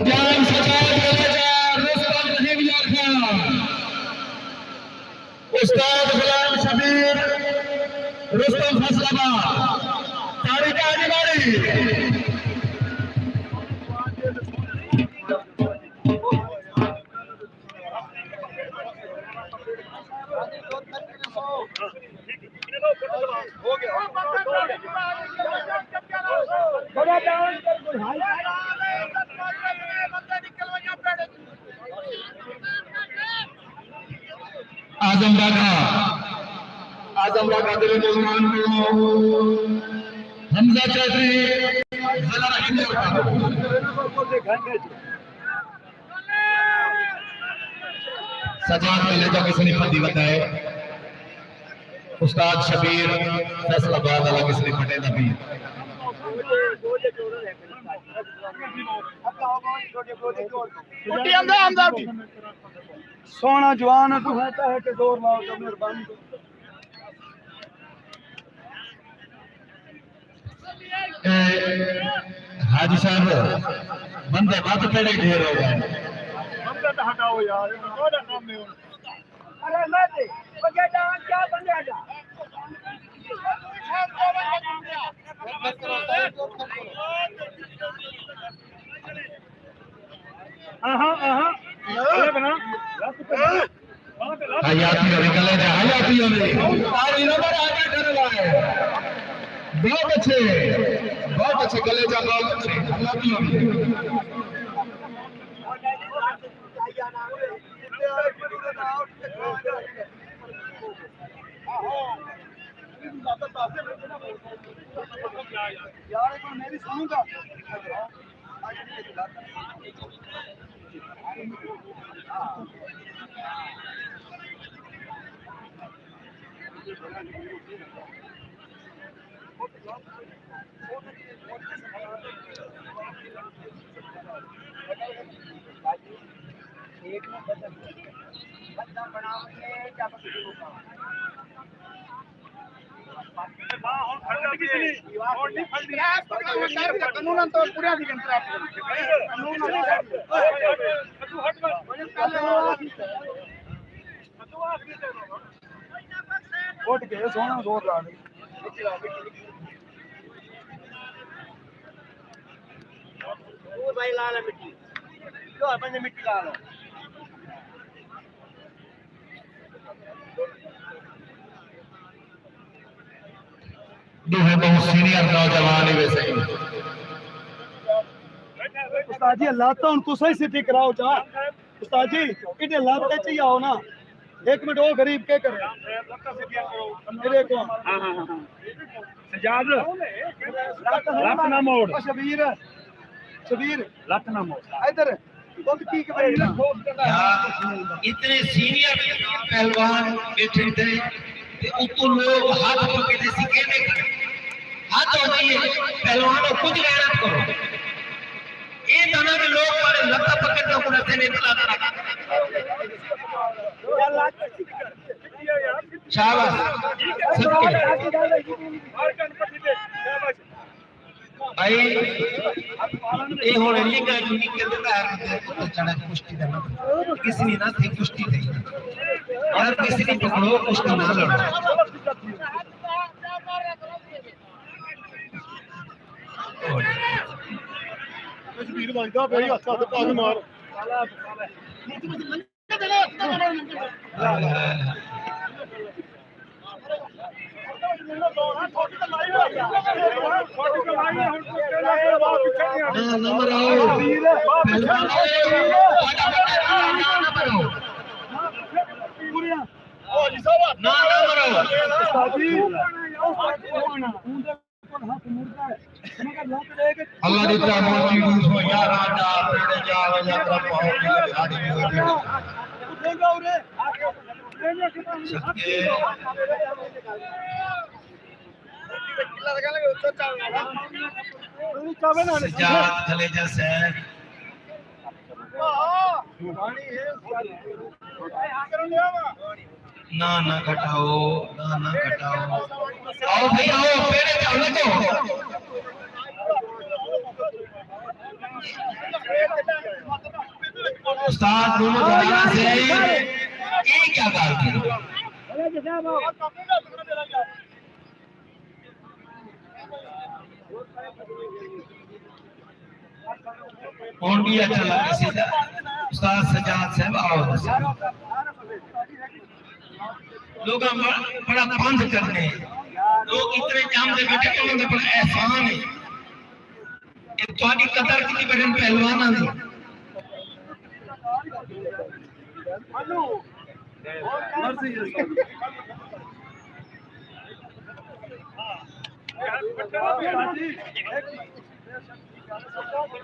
जान सजाद गलेजा रुस्तम रहीम यार खान उस्ताद गुलाम शबीर रुस्तम फैसलाबाद ताड़ी का अधिकारी हो गया बड़ा डांस कर भाई आजम बागा दिल मेहमान को हमजा चौधरी जिला सजाद कलेजा किसी ने फदी बताए उस्ताद शबीर फैसलाबाद वाला किसी ने फटे नबी सोना जवान तू कहता है कि जोर लाओ तो मेहरबानी हाजी साहब बंदे बात पहले ढेर हो गए हमका तो हटाओ यार बड़ा काम में अरे मैं दे बगे डांस क्या बनेगा हयाती अभी कलेजा हयाती अभी तारी नंबर आगे कर रहा है बहुत अच्छे कलेजा बहुत अच्छे हयाती अभी यार एक बार मेरी सुनूंगा एक में बदम बनाओगे क्या कानून तो पूरा उठ के सोना जोर ला वो भाई लाल है मिट्टी जो अपन ने मिट्टी लाल है दोहे बहुत सीनियर नौजवान ही वैसे ही उस्ताद जी लाता हूं तुसा ही सिटी कराओ चा उस्ताद जी इने लाते च ही आओ ना एक मिनट वो गरीब के कर मेरे को हां हां हां सजाद लत ना मोड़ शबीर शबीर लत ना मोड़ इधर बहुत की के बैठना इतने सीनियर पहलवान बैठे थे ते उतो लोग हाथ पकड़े सी कहने खड़े हाथ होती है पहलवानों कुछ मेहनत करो ये दाना के लोग मारे लता पकड़ना को रहते नहीं तला शाबाश सबके भाई ये होने लिखा जो निकलता है तो चढ़ा कुश्ती करना किसी ने ना थी कुश्ती थी यार किसी ने पकड़ो कुश्ती ना लड़ो शबीर भाईदा भाई अच्छा से पास मार नंबर आओ पहलवान ना नंबर आओ उस्ताद जी अल्लाह दी तरह मोची दूसो यार राजा पेड़े जावे यात्रा पाओ की गाड़ी में उठेगा उरे सबके सजाद खलेजा से ना ना घटाओ आओ भाई आओ पेड़े चलो तो उस्ताद दोनों जमाना से ये क्या बात है कौन भी अच्छा लगा सीधा उस्ताद सजाद साहब आओ लोग बड़ा बंद करने लोग इतने जाम से बैठे तो उन्होंने बड़ा एहसान है ये तुम्हारी कदर कितनी बड़े पहलवान दी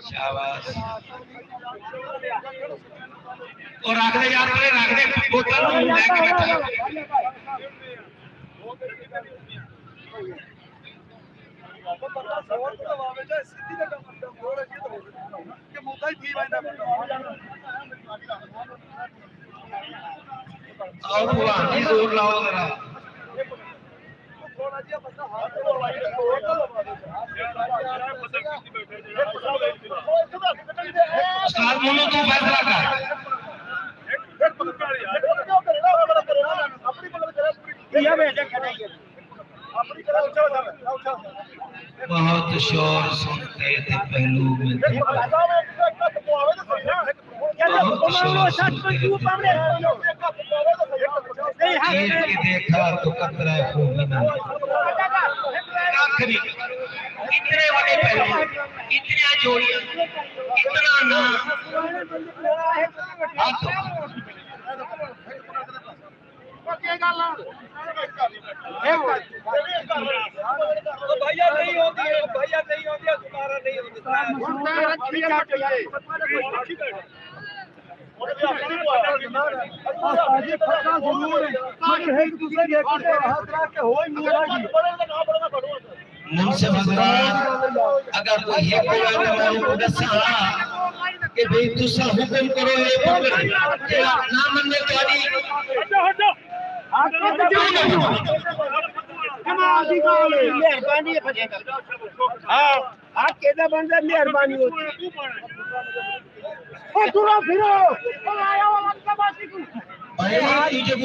शाबाश और रख दे यार पहले रख दे बोतल लेके बैठा और हुआ जोर लाओ जरा उस्ताद मोनो तू फैसला कर बहुत शोर सुनते थे पहलू में के देखा तो कतरा खूब ना इतने बड़े पहलू इतने जोड़ियां इतना ना भैया नहीं होती है तुम्हारा नहीं होती मुझसे अगर कोई है कि भाई तुसा हुक्म करो ये पकड़ ना मनने गाड़ी मेहरबानी हाँ आप केदा बंदा मेहरबानी होती फिरो भाई तुझे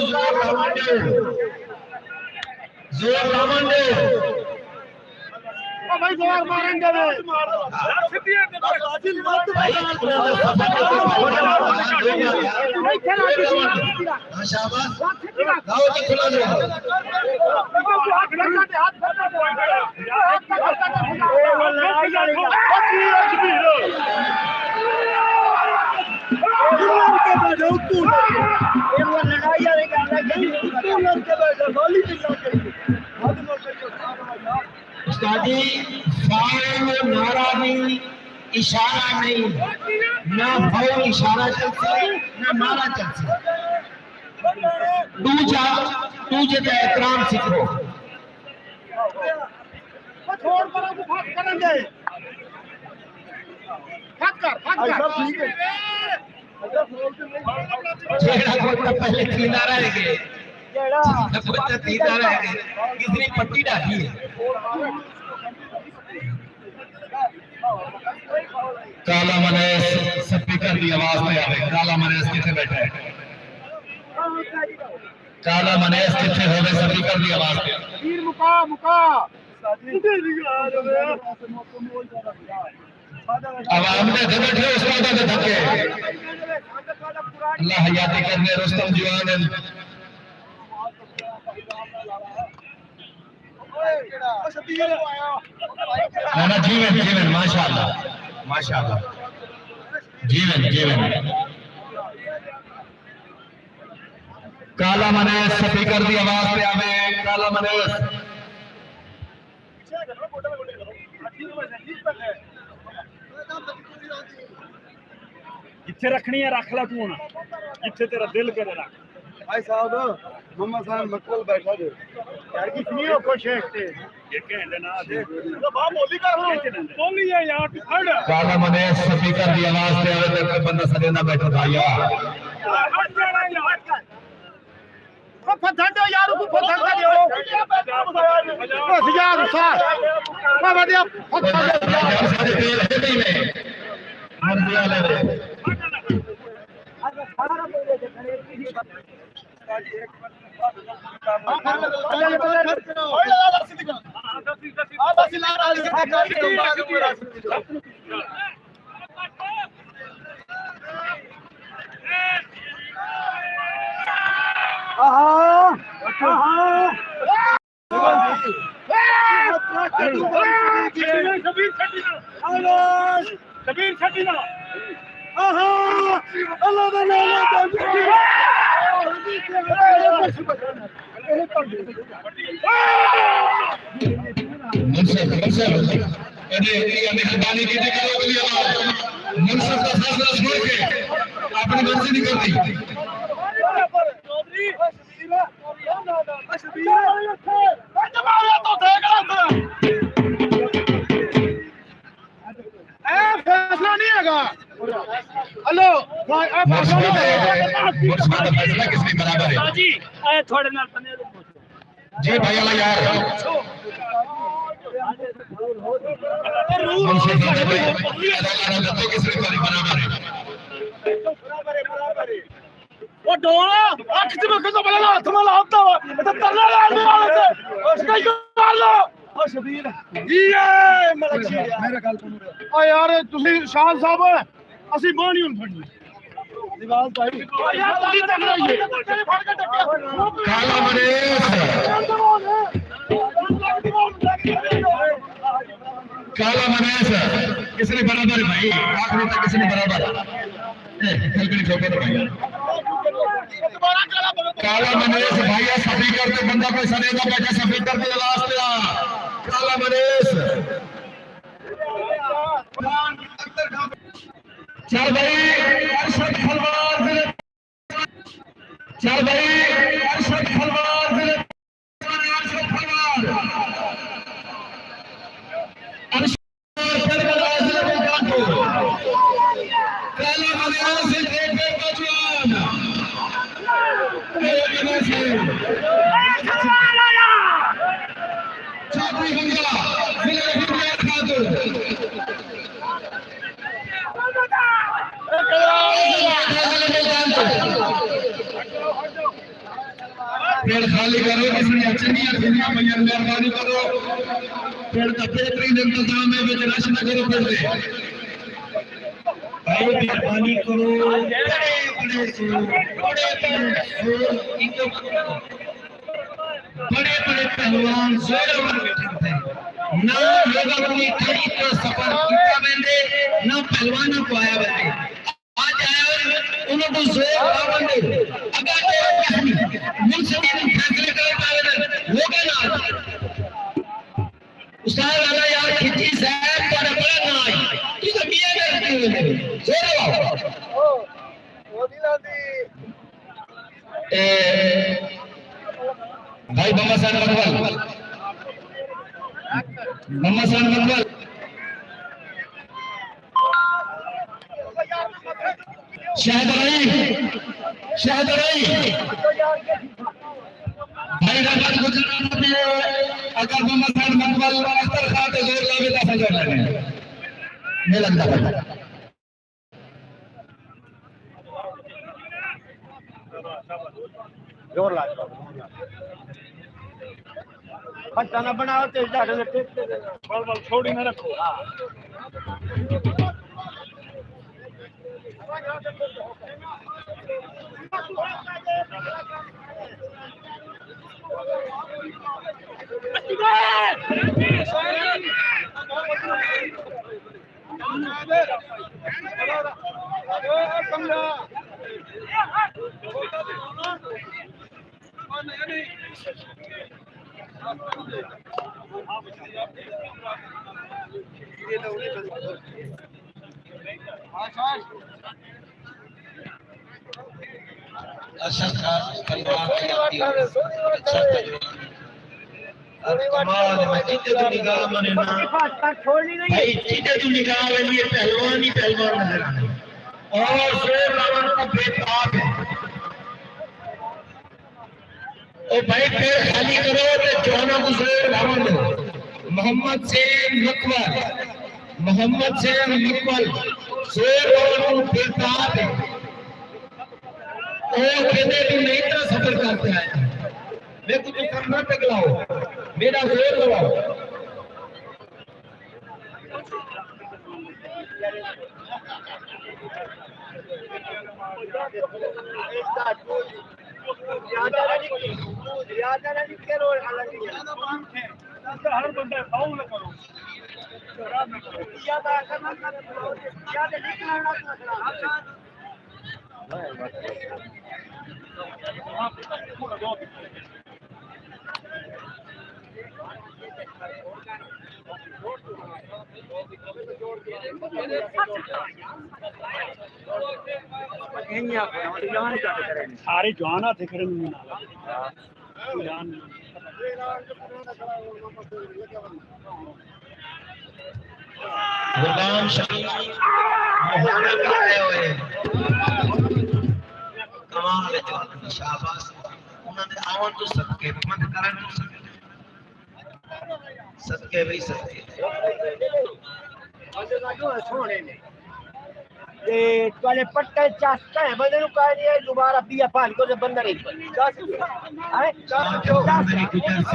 जोर लावंडे भाई जोर मारेंगे वे सीधी है आजिल मत शाबाश लाओ जी खुला दो उस्तादी फाउल नारा नहीं इशारा नहीं ना फाउल इशारा चलते ना नारा चलते दूजा तुझे तो एहतराम सीखो छोड़ पर को फाट करेंगे फाट कर सब ठीक है जेड़ा कोई तो पहले तीना रह गए कोई तो तीना रह गए कितनी पट्टी डाली है काला मनेस स्पीकर की आवाज में आवे काला मनेस किथे बैठा है काला मनेस किथे होवे स्पीकर की आवाज में तीर मुका मुका आवाम ने बैठे उस्ताद के धक्के अल्लाह हयाती करने रुस्तम जवान ना जीवन जीवन माशाअल्लाह माशाअल्लाह जीवन जीवन काला मनेस स्पीकर की आवाज पे आवे काला मनेस जिथे रखनी है रख ला तू हुण जिथे तेरा दिल करे रख भाई साहब मोहम्मद साहब मकबल बैठा दे यार कितनी हो खुश है ते ये कहंदे ना दे बा बोली कर बोली है यार तू खड़ काला मनेस स्पीकर की आवाज पे आवे तो बंदा सदेना बैठा भाईया हट जाना यार को फथंडो यार को फथंड दियो बस यार साहब मैं बढ़िया फथंड मर्जी वाले कबीर छठी ना अल्लाह दा नाम मेहरबानी की मुनसब का फैसला छोड़ के अपनी मर्जी नहीं करती फैसला नहीं हैगा हेलो फैसला किसके बराबर है जी आए थोड़े नाल बने जी भाई वाला यार किसके बराबर है वो डोला आंख से मत तो बला तुम्हारा हाथ तो तरला लाने वाले थे उसका मार लो ओ शबीर ये मलक मेरा गल सुन ओ यार ਤੁਸੀਂ ਸ਼ਾਨ ਸਾਹਿਬ ਅਸੀਂ ਬਾਹ ਨਹੀਂ ਹੁਣ ਫੜਨੀ ਦੀਵਾਲ ਭਾਈ ਯਾਰ ਤਲੀ ਤੱਕ ਰਹੀਏ ਫੜ ਕੇ ਟੱਕੇ काला मनेस काला मनेस किसने बराबर है भाई आखिरी तक किसने बराबर काला मनेस भैया सभी करते बंदा कोई सनेगा बैठा सभी करते आवाज पे काला मनेस चल भाई अरशद खलवार चल भाई अरशद खलवार अरशद खलवार काला मनेस चाकरी बंगा पेड़ खाली करो किसी अच्छी दुनिया भैया मेहरबानी करो फिर तो बेहतरीन इंतजाम है विच रश न करो फिर दे भाई मेहरबानी करो बड़े बड़े पहलवान जोरावर बैठे थे ना लोगों को इतना सफर किया बंदे ना पहलवानों को आया बंदे आज आया उनको जोर बंदे अगर मुंसदी फैसले कर पावे लोगे ना उस्ताद वाला यार खिची साहब पर बड़ा ना आई तू सब ये करती हो जोर लगाओ ओ दिला दी भाई मोहम्मद सान मनवल शायद भाई राजा गुजरात में अगर मोहम्मद सान मनवल अख्तर खान तो जोर लावे तो फजर लगे नहीं लगता भाई जोर ला खट्टा ना बनाओ ते जाड़े ने टेक दे बल बल छोड़ी ना रखो हां पहलवान ही पहलवान नजर आने और जोर रावण का बेताब है ओ भाई पैर खाली करो तो जवानों को जोर रावण दो मोहम्मद से मकबल जोर रावण को बेताब है ओ कहते तू नहीं तरह सफर करते आया मैं कुछ करना टकलाओ मेरा जोर लगाओ हर बंदे फाउल करो ज्यादा करना ज्यादा निकलना ना सारे जवान थे फिर गुलाम शफी आए हुए कमाल जवान शाबाश उन्होंने आवन तो सदके मत करन तो सदके भी सदके ये वाले पट्टे चास्ता है बंदे नु कह दिया दोबारा पिया पान को बंदा नहीं मेरी गुजर से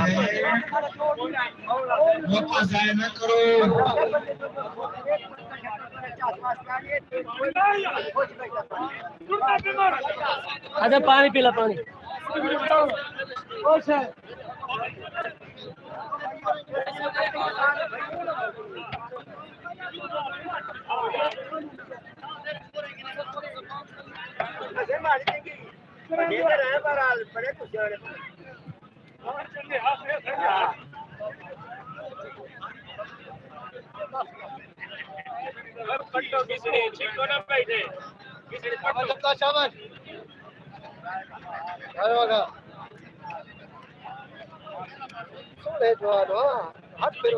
मौका जाया न करो अच्छा पानी पीला पानी बड़े खुश पट्टो किसने छिको ना बैठे किसने पट्टो का शाबाश अरे वाह सोले जवान हाथ फेरो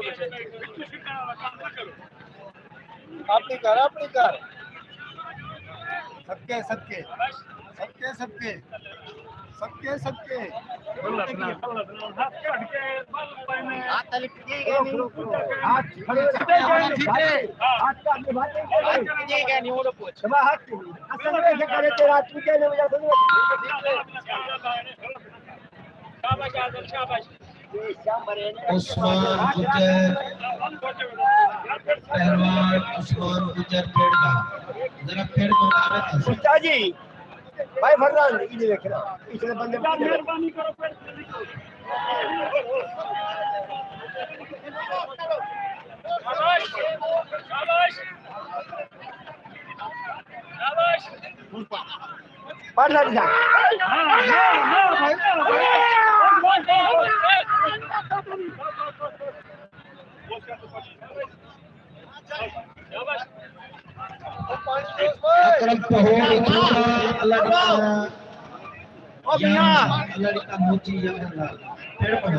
अपनी कर सबके सबके सबके सबके सबके सबके हाथ काट के बल पहने हाथ तले पीएगा नहीं हाथ खड़े हाथ का बातें पीएगा नहीं वो पूछ मैं हाथ असल में क्या करे तेरा तू क्या नहीं मुझे शाबाश आजम शाबाश उस्मान गुजर पहलवान उस्मान गुजर पेड़गा जरा पेड़ को आवे उस्ताद जी भाई फरमान ये देखना पिछले बंदे मेहरबानी करो फिर शाबाश शाबाश शाबाश पढ़ लग जा अकरम पहोड़ थोड़ा अल्लाह ताला ओ मियां अल्लाह का मोची जंगला पेड़ पर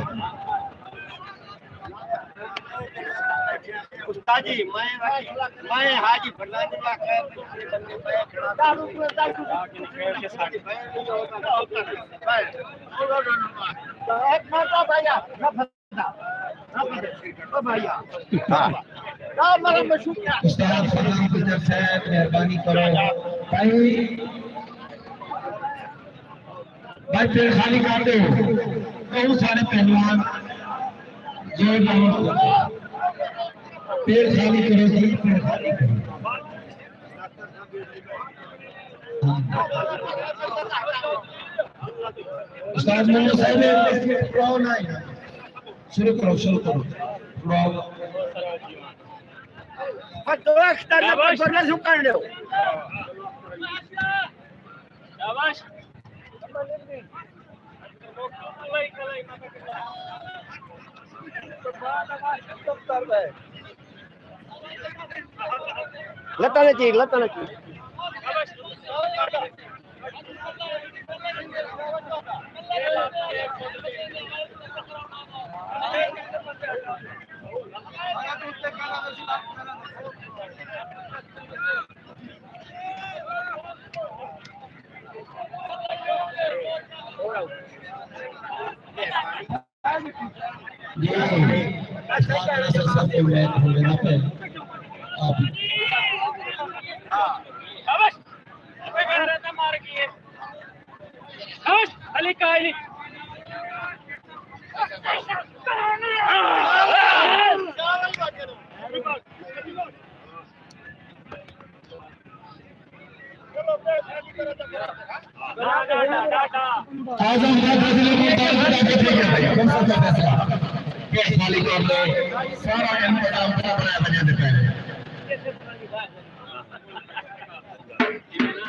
उस्ताद जी मैं हाजी फरमान का खैर पिछले बंदे पे खड़ा दारू के साथ एक मरता भैया ना फंसा ओ भैया हां मेरा मशूक उस्ताद सलाम गुजर साहब मेहरबानी करो भाई भाई पेड़ खाली कर दो बहुत सारे पहलवान जो पेड़ खाली करो जी पेड़ खाली करो उस्ताद मोहम्मद साहब प्रो नहीं शुरू करो प्रो तो अख्तर ने पर झुकान दो शाबाश लता ने चीर ये सब मैं होना पे आप शाबाश कोई कर रहा था मार किए शाबाश अली का अली आजम का फैसले में बैठे गए भाई कौन सा फैसला पेड़ खाली कर दो सारा इंतजाम बनाया बजा देता है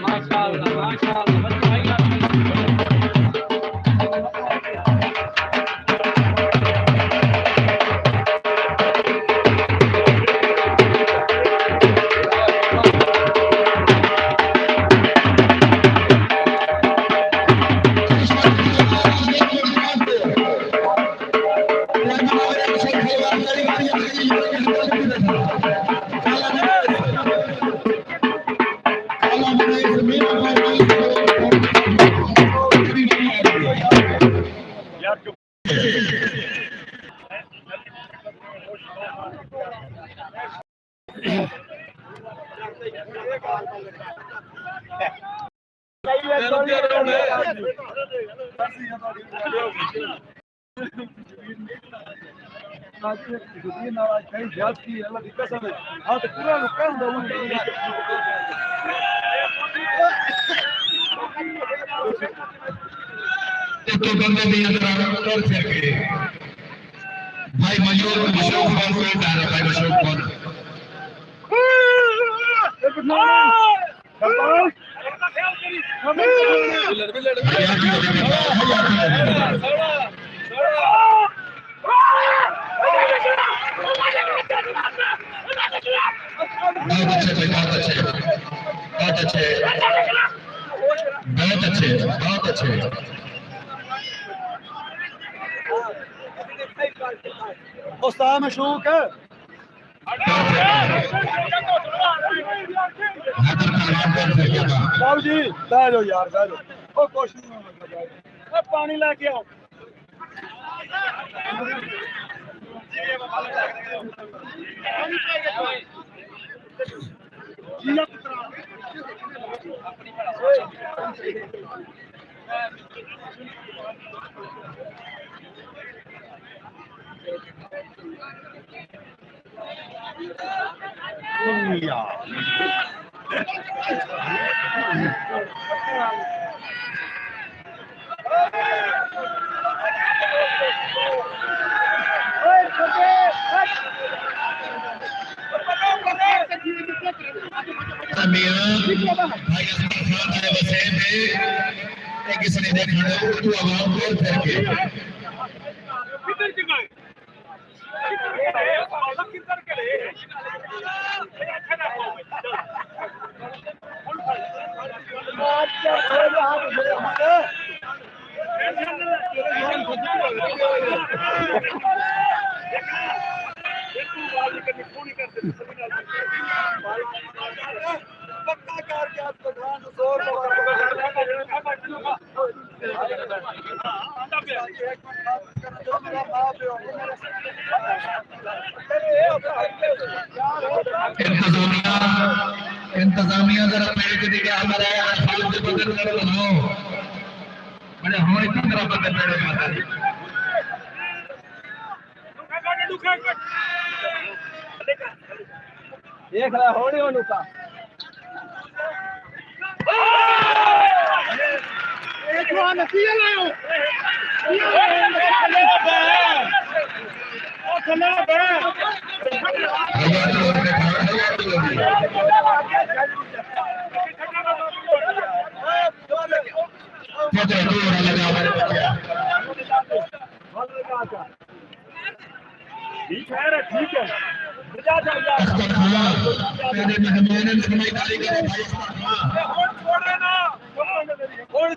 माशाअल्लाह तो बंदे भी अंदर और फिर के भाई मशहूर कौन को डाला भाई मशहूर कौन बहुत अच्छे उस्ताद मशूक है बाबू जी बह जाओ यार बह जाओ ओ कोशिश में पानी लेके आओ अपनी किसी ने देखा उर्दू आवाम को फिर के इंतजामिया जरा पेड़ के दिखे हमारे साल के बदल कर बनाओ बड़े हमारे की तरह बदल पेड़ माता जी देख रहा होने वालों का एक बार नतीजा लाओ ठीक है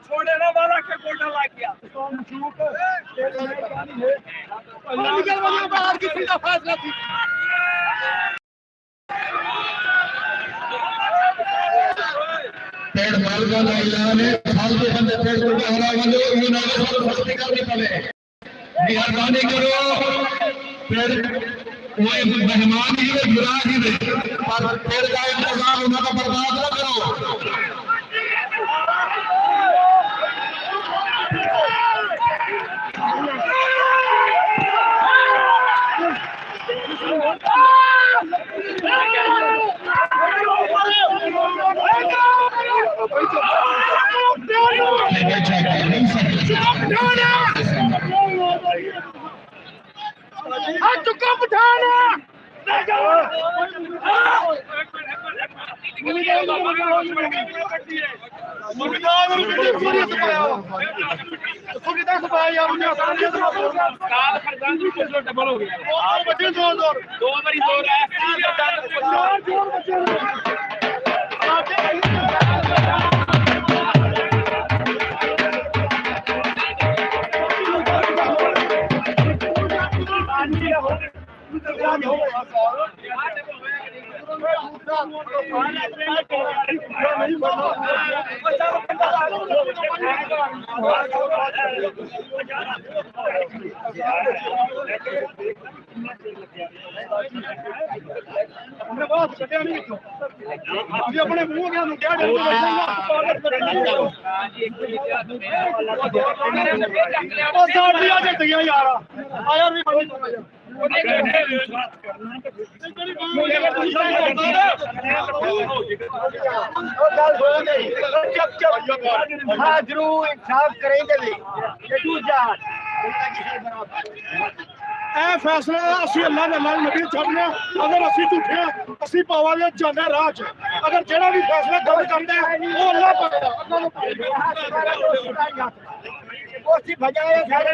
छोड़े ना वाला के गोटा ला गया बाहर किसी का फैसला थी पेड़ मालवा का ऐलान है फालतू बंदे पेड़ को हरा वाले उन्होंने सस्ती करनी पड़े मेहरबानी करो पेड़ कोई मेहमान ही है बुरा ही है पर पेड़ का इंतजाम उनका बर्बाद न करो डबल हो गया दो बारी जोर अपने मुंह क्या यार हाँ जरूर इंसाफ करेंगे फैसला असि अल्लाह ने अल्लाह नबी छड़ने अगर असि झूठे असि पावांगे चंगा राह च अगर जेड़ा भी फैसला गलत करदा है वो अल्लाह पकड़ा ओसी बजाए सारे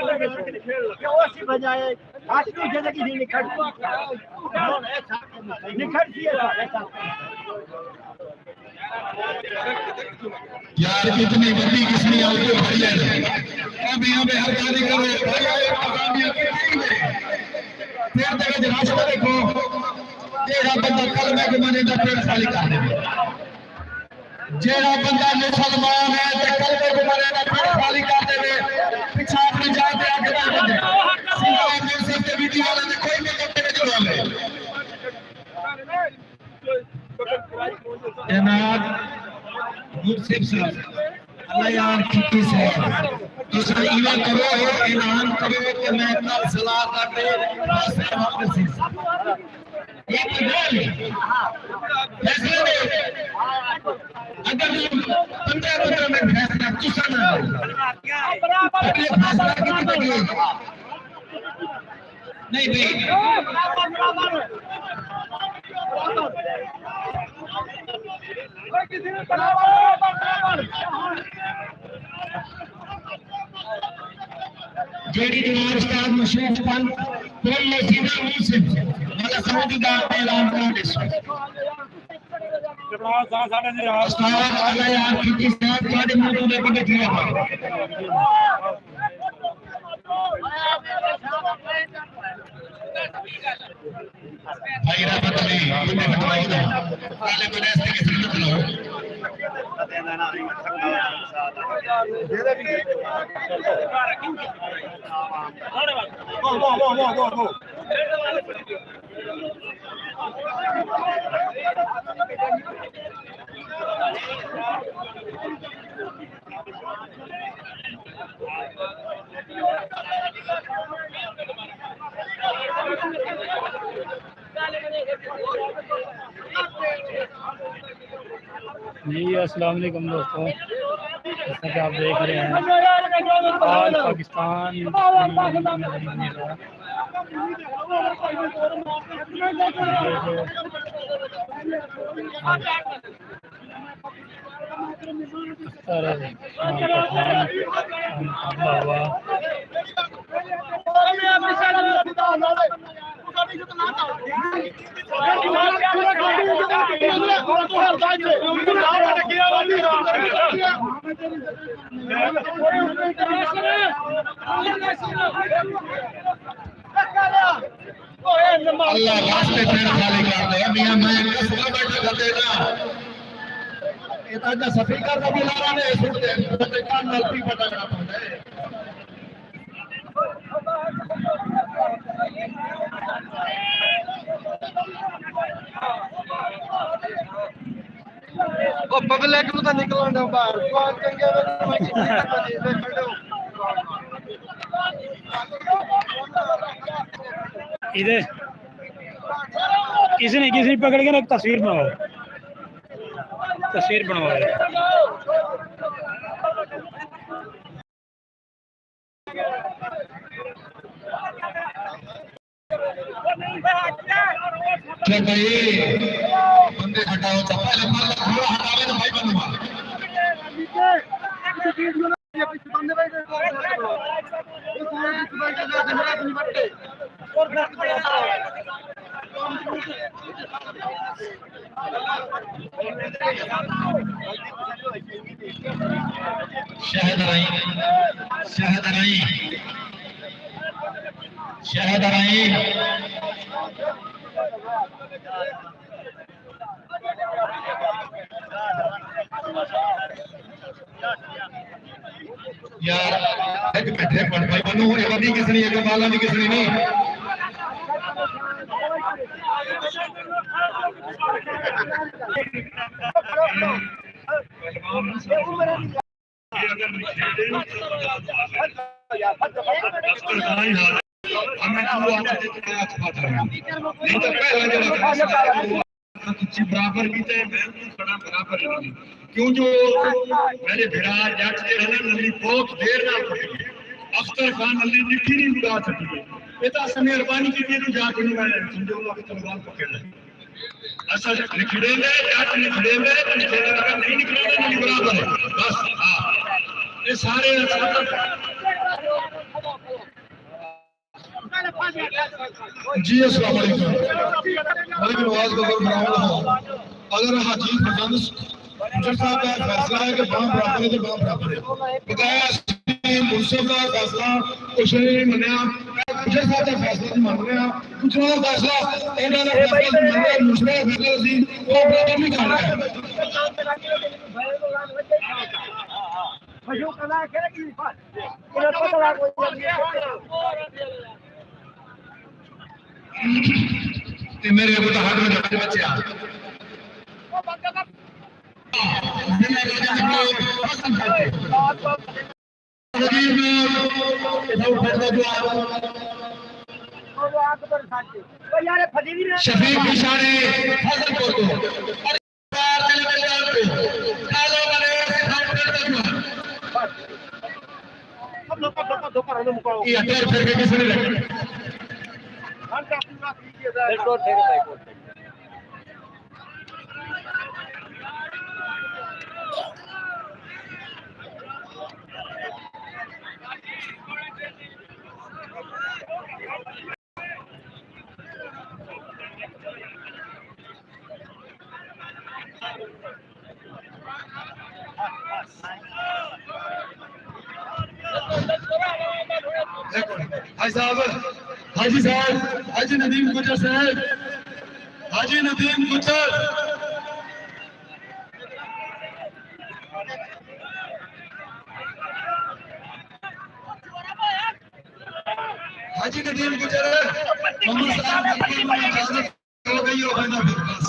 ओसी बजाए आखिरी जिंदगी दी निखट सी है यार कितनी बड़ी किसने आगे भाई है अब यहाँ पे हर कार्य करो भाई फिर तक रास्ता देखो जेड़ा बंदा कलमे के माने दा पेड़ खाली कर दे जेड़ा बंदा मुसलमान है ते कलमे के माने दा पेड़ खाली कर दे पीछे अपने जाते आगे बढ़ बंदे सिवाय मेरे से ते वीडियो वाले ने कोई भी करते जो वाले जनाब मुर्शिद साहब अल्लाह यार की से तुसा इवे करो ऐलान करो कि मैं कल सलाह करते वास्ते वापस एक बोल फैसले में अगर 15 में फैसला तुसा ना अगले फैसला कितने बजे नहीं जेडी दीवार उस्ताद मशरूफ पंत बोल सीधा मुंह से वाला सऊदी का ऐलान कर दे उस्ताद अल्लाह यार की साथ सारे मुंह में पकड़ लिया भाई रात में मुझे बताओ ना काले बने से किसी ने बताओ जी अस्सलाम वालेकुम दोस्तों, जैसा कि आप देख रहे हैं आज पाकिस्तान अल्लाह वास्ते पेड़ खाली कर दे मियां मैं किसका बैठा कर देना ये तो स्पीकर का भी लाना ने सुन दे तो कान नलपी पता करना पड़ता है ओ पब्लिक ਨੂੰ ਤਾਂ ਨਿਕਲਣ ਦਿਓ ਬਾਹਰ ਕੌਣ ਚੰਗੇ ਵੇ ਮੈਂ ਕਿੱਥੇ ਤੱਕ ਦੇ ਖੜੋ इधर किसी ने पकड़ के ना एक तस्वीर बनवाओ क्या भाई बंदे हटाओ तो पहले घोड़ा हटावे तो भाई बनवा शहद राई यार एक बैठे पढ़ भाई बनू ये नहीं किसनी एक माला नहीं किसनी नहीं बराबर की बराबर क्यों जो मेरे भिड़ा जट जे है ना नली बहुत देर ना अख्तर खान नली निठी नहीं उड़ा सकी ये तो असं मेहरबानी की तो जाके नहीं मैं समझूंगा कि तलवार पकड़ ले असल निखड़ेंगे जट निखड़ेंगे तो निखड़ेंगे अगर नहीं निखड़ेंगे नली बराबर है बस हां ये सारे जी अस्सलाम वालेकुम मैं नवाज गफर फराउल अगर हाजी फजान मुझे साहब का फैसला है कि बाम बराबर है तो बाम बराबर है बकाया मुंसफ का फैसला कुछ नहीं मनिया मुझे साहब का फैसला नहीं मान रहे हैं कुछ और फैसला इन्होंने फैसला मान रहे हैं मुझे फैसला सी वो बराबर नहीं कर रहे हैं भाइयों कला है कि इन्हें पता लगा कोई ते मेरे को तो हाथ में बच्चे आ शफीक इशारे हसनपुर को ये अटर फिर के किसने रखा हाजी साहब हाजी नदीम गुजर साहब हाजी नदीम गुजर हाजी नदीम गुजर मोहम्मद साहब इजाजत हो गई हो ना फिर बस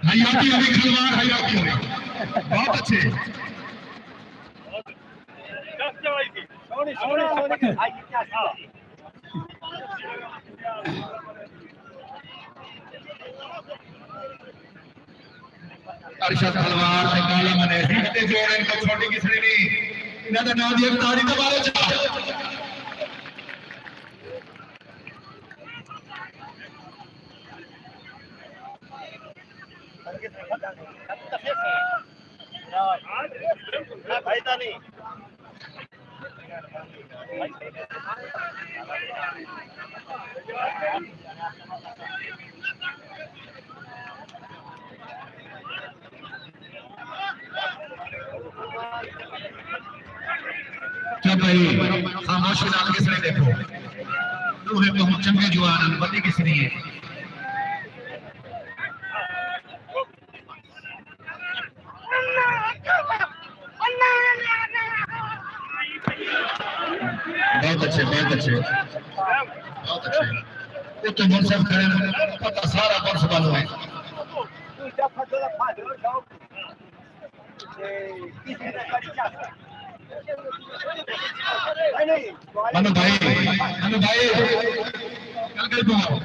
हयाती अभी खिलवाड़ हयाती हुई बहुत अच्छे अरशद तलवार ते काला मने हिटते जोड़ इनको छोटी की श्रेणी इन्हां दा नाम दिया तारी तो बारे चा भाई तानी क्या भाई खामोशी नाल किसने देखो दूहे बहुत चंगे जवान बदी किसने है बहुत अच्छे बहुत अच्छे बहुत अच्छे वो तो मुनसफ खड़े पता सारा पर्स बंद है मनु भाई कल कल पाओ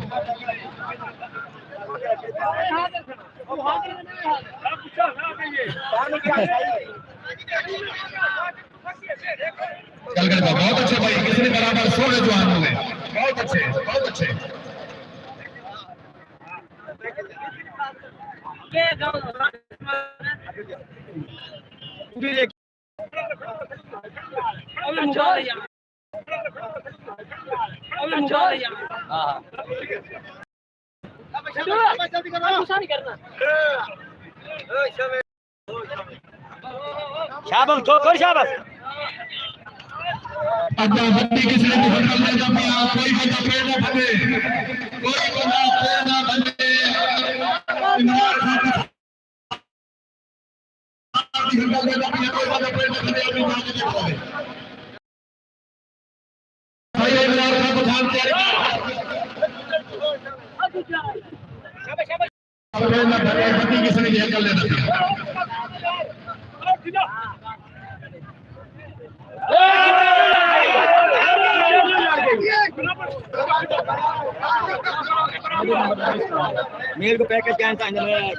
कल कल पाओ बहुत अच्छे भाई किसने बराबर 16 जवान हो गए बहुत अच्छे बहुत अच्छे शाबाश ठोकर शाबाश अब्बा बत्ती किसने बहुत कर लेता पिया कोई बंदा पेड़ ना भगे कोई बंदा पेड़ ना भगे इमरान खान कोई बंदा पेड़ ना भगे अभी मांगे देखो भाई इमरान खान को ध्यान तैयारी पेड़ ना भगे बत्ती किसने ये कर लेता पिया मेल को पैकेज क्या है अंदर नहीं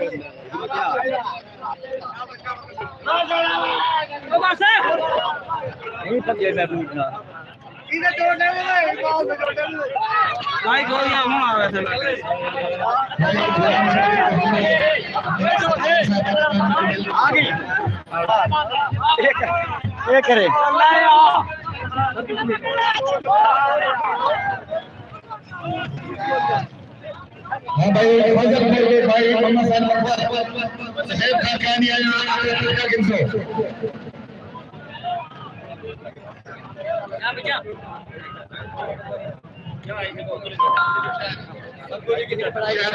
पता है मैं पूछना इधर जोड़ने में बाल में जोड़ने में भाई गोलियां हूं आवे थे आगे एक करे हाँ भाई फजल भाई मोहम्मद साहब साहब का क्या नहीं आया क्या किनको यार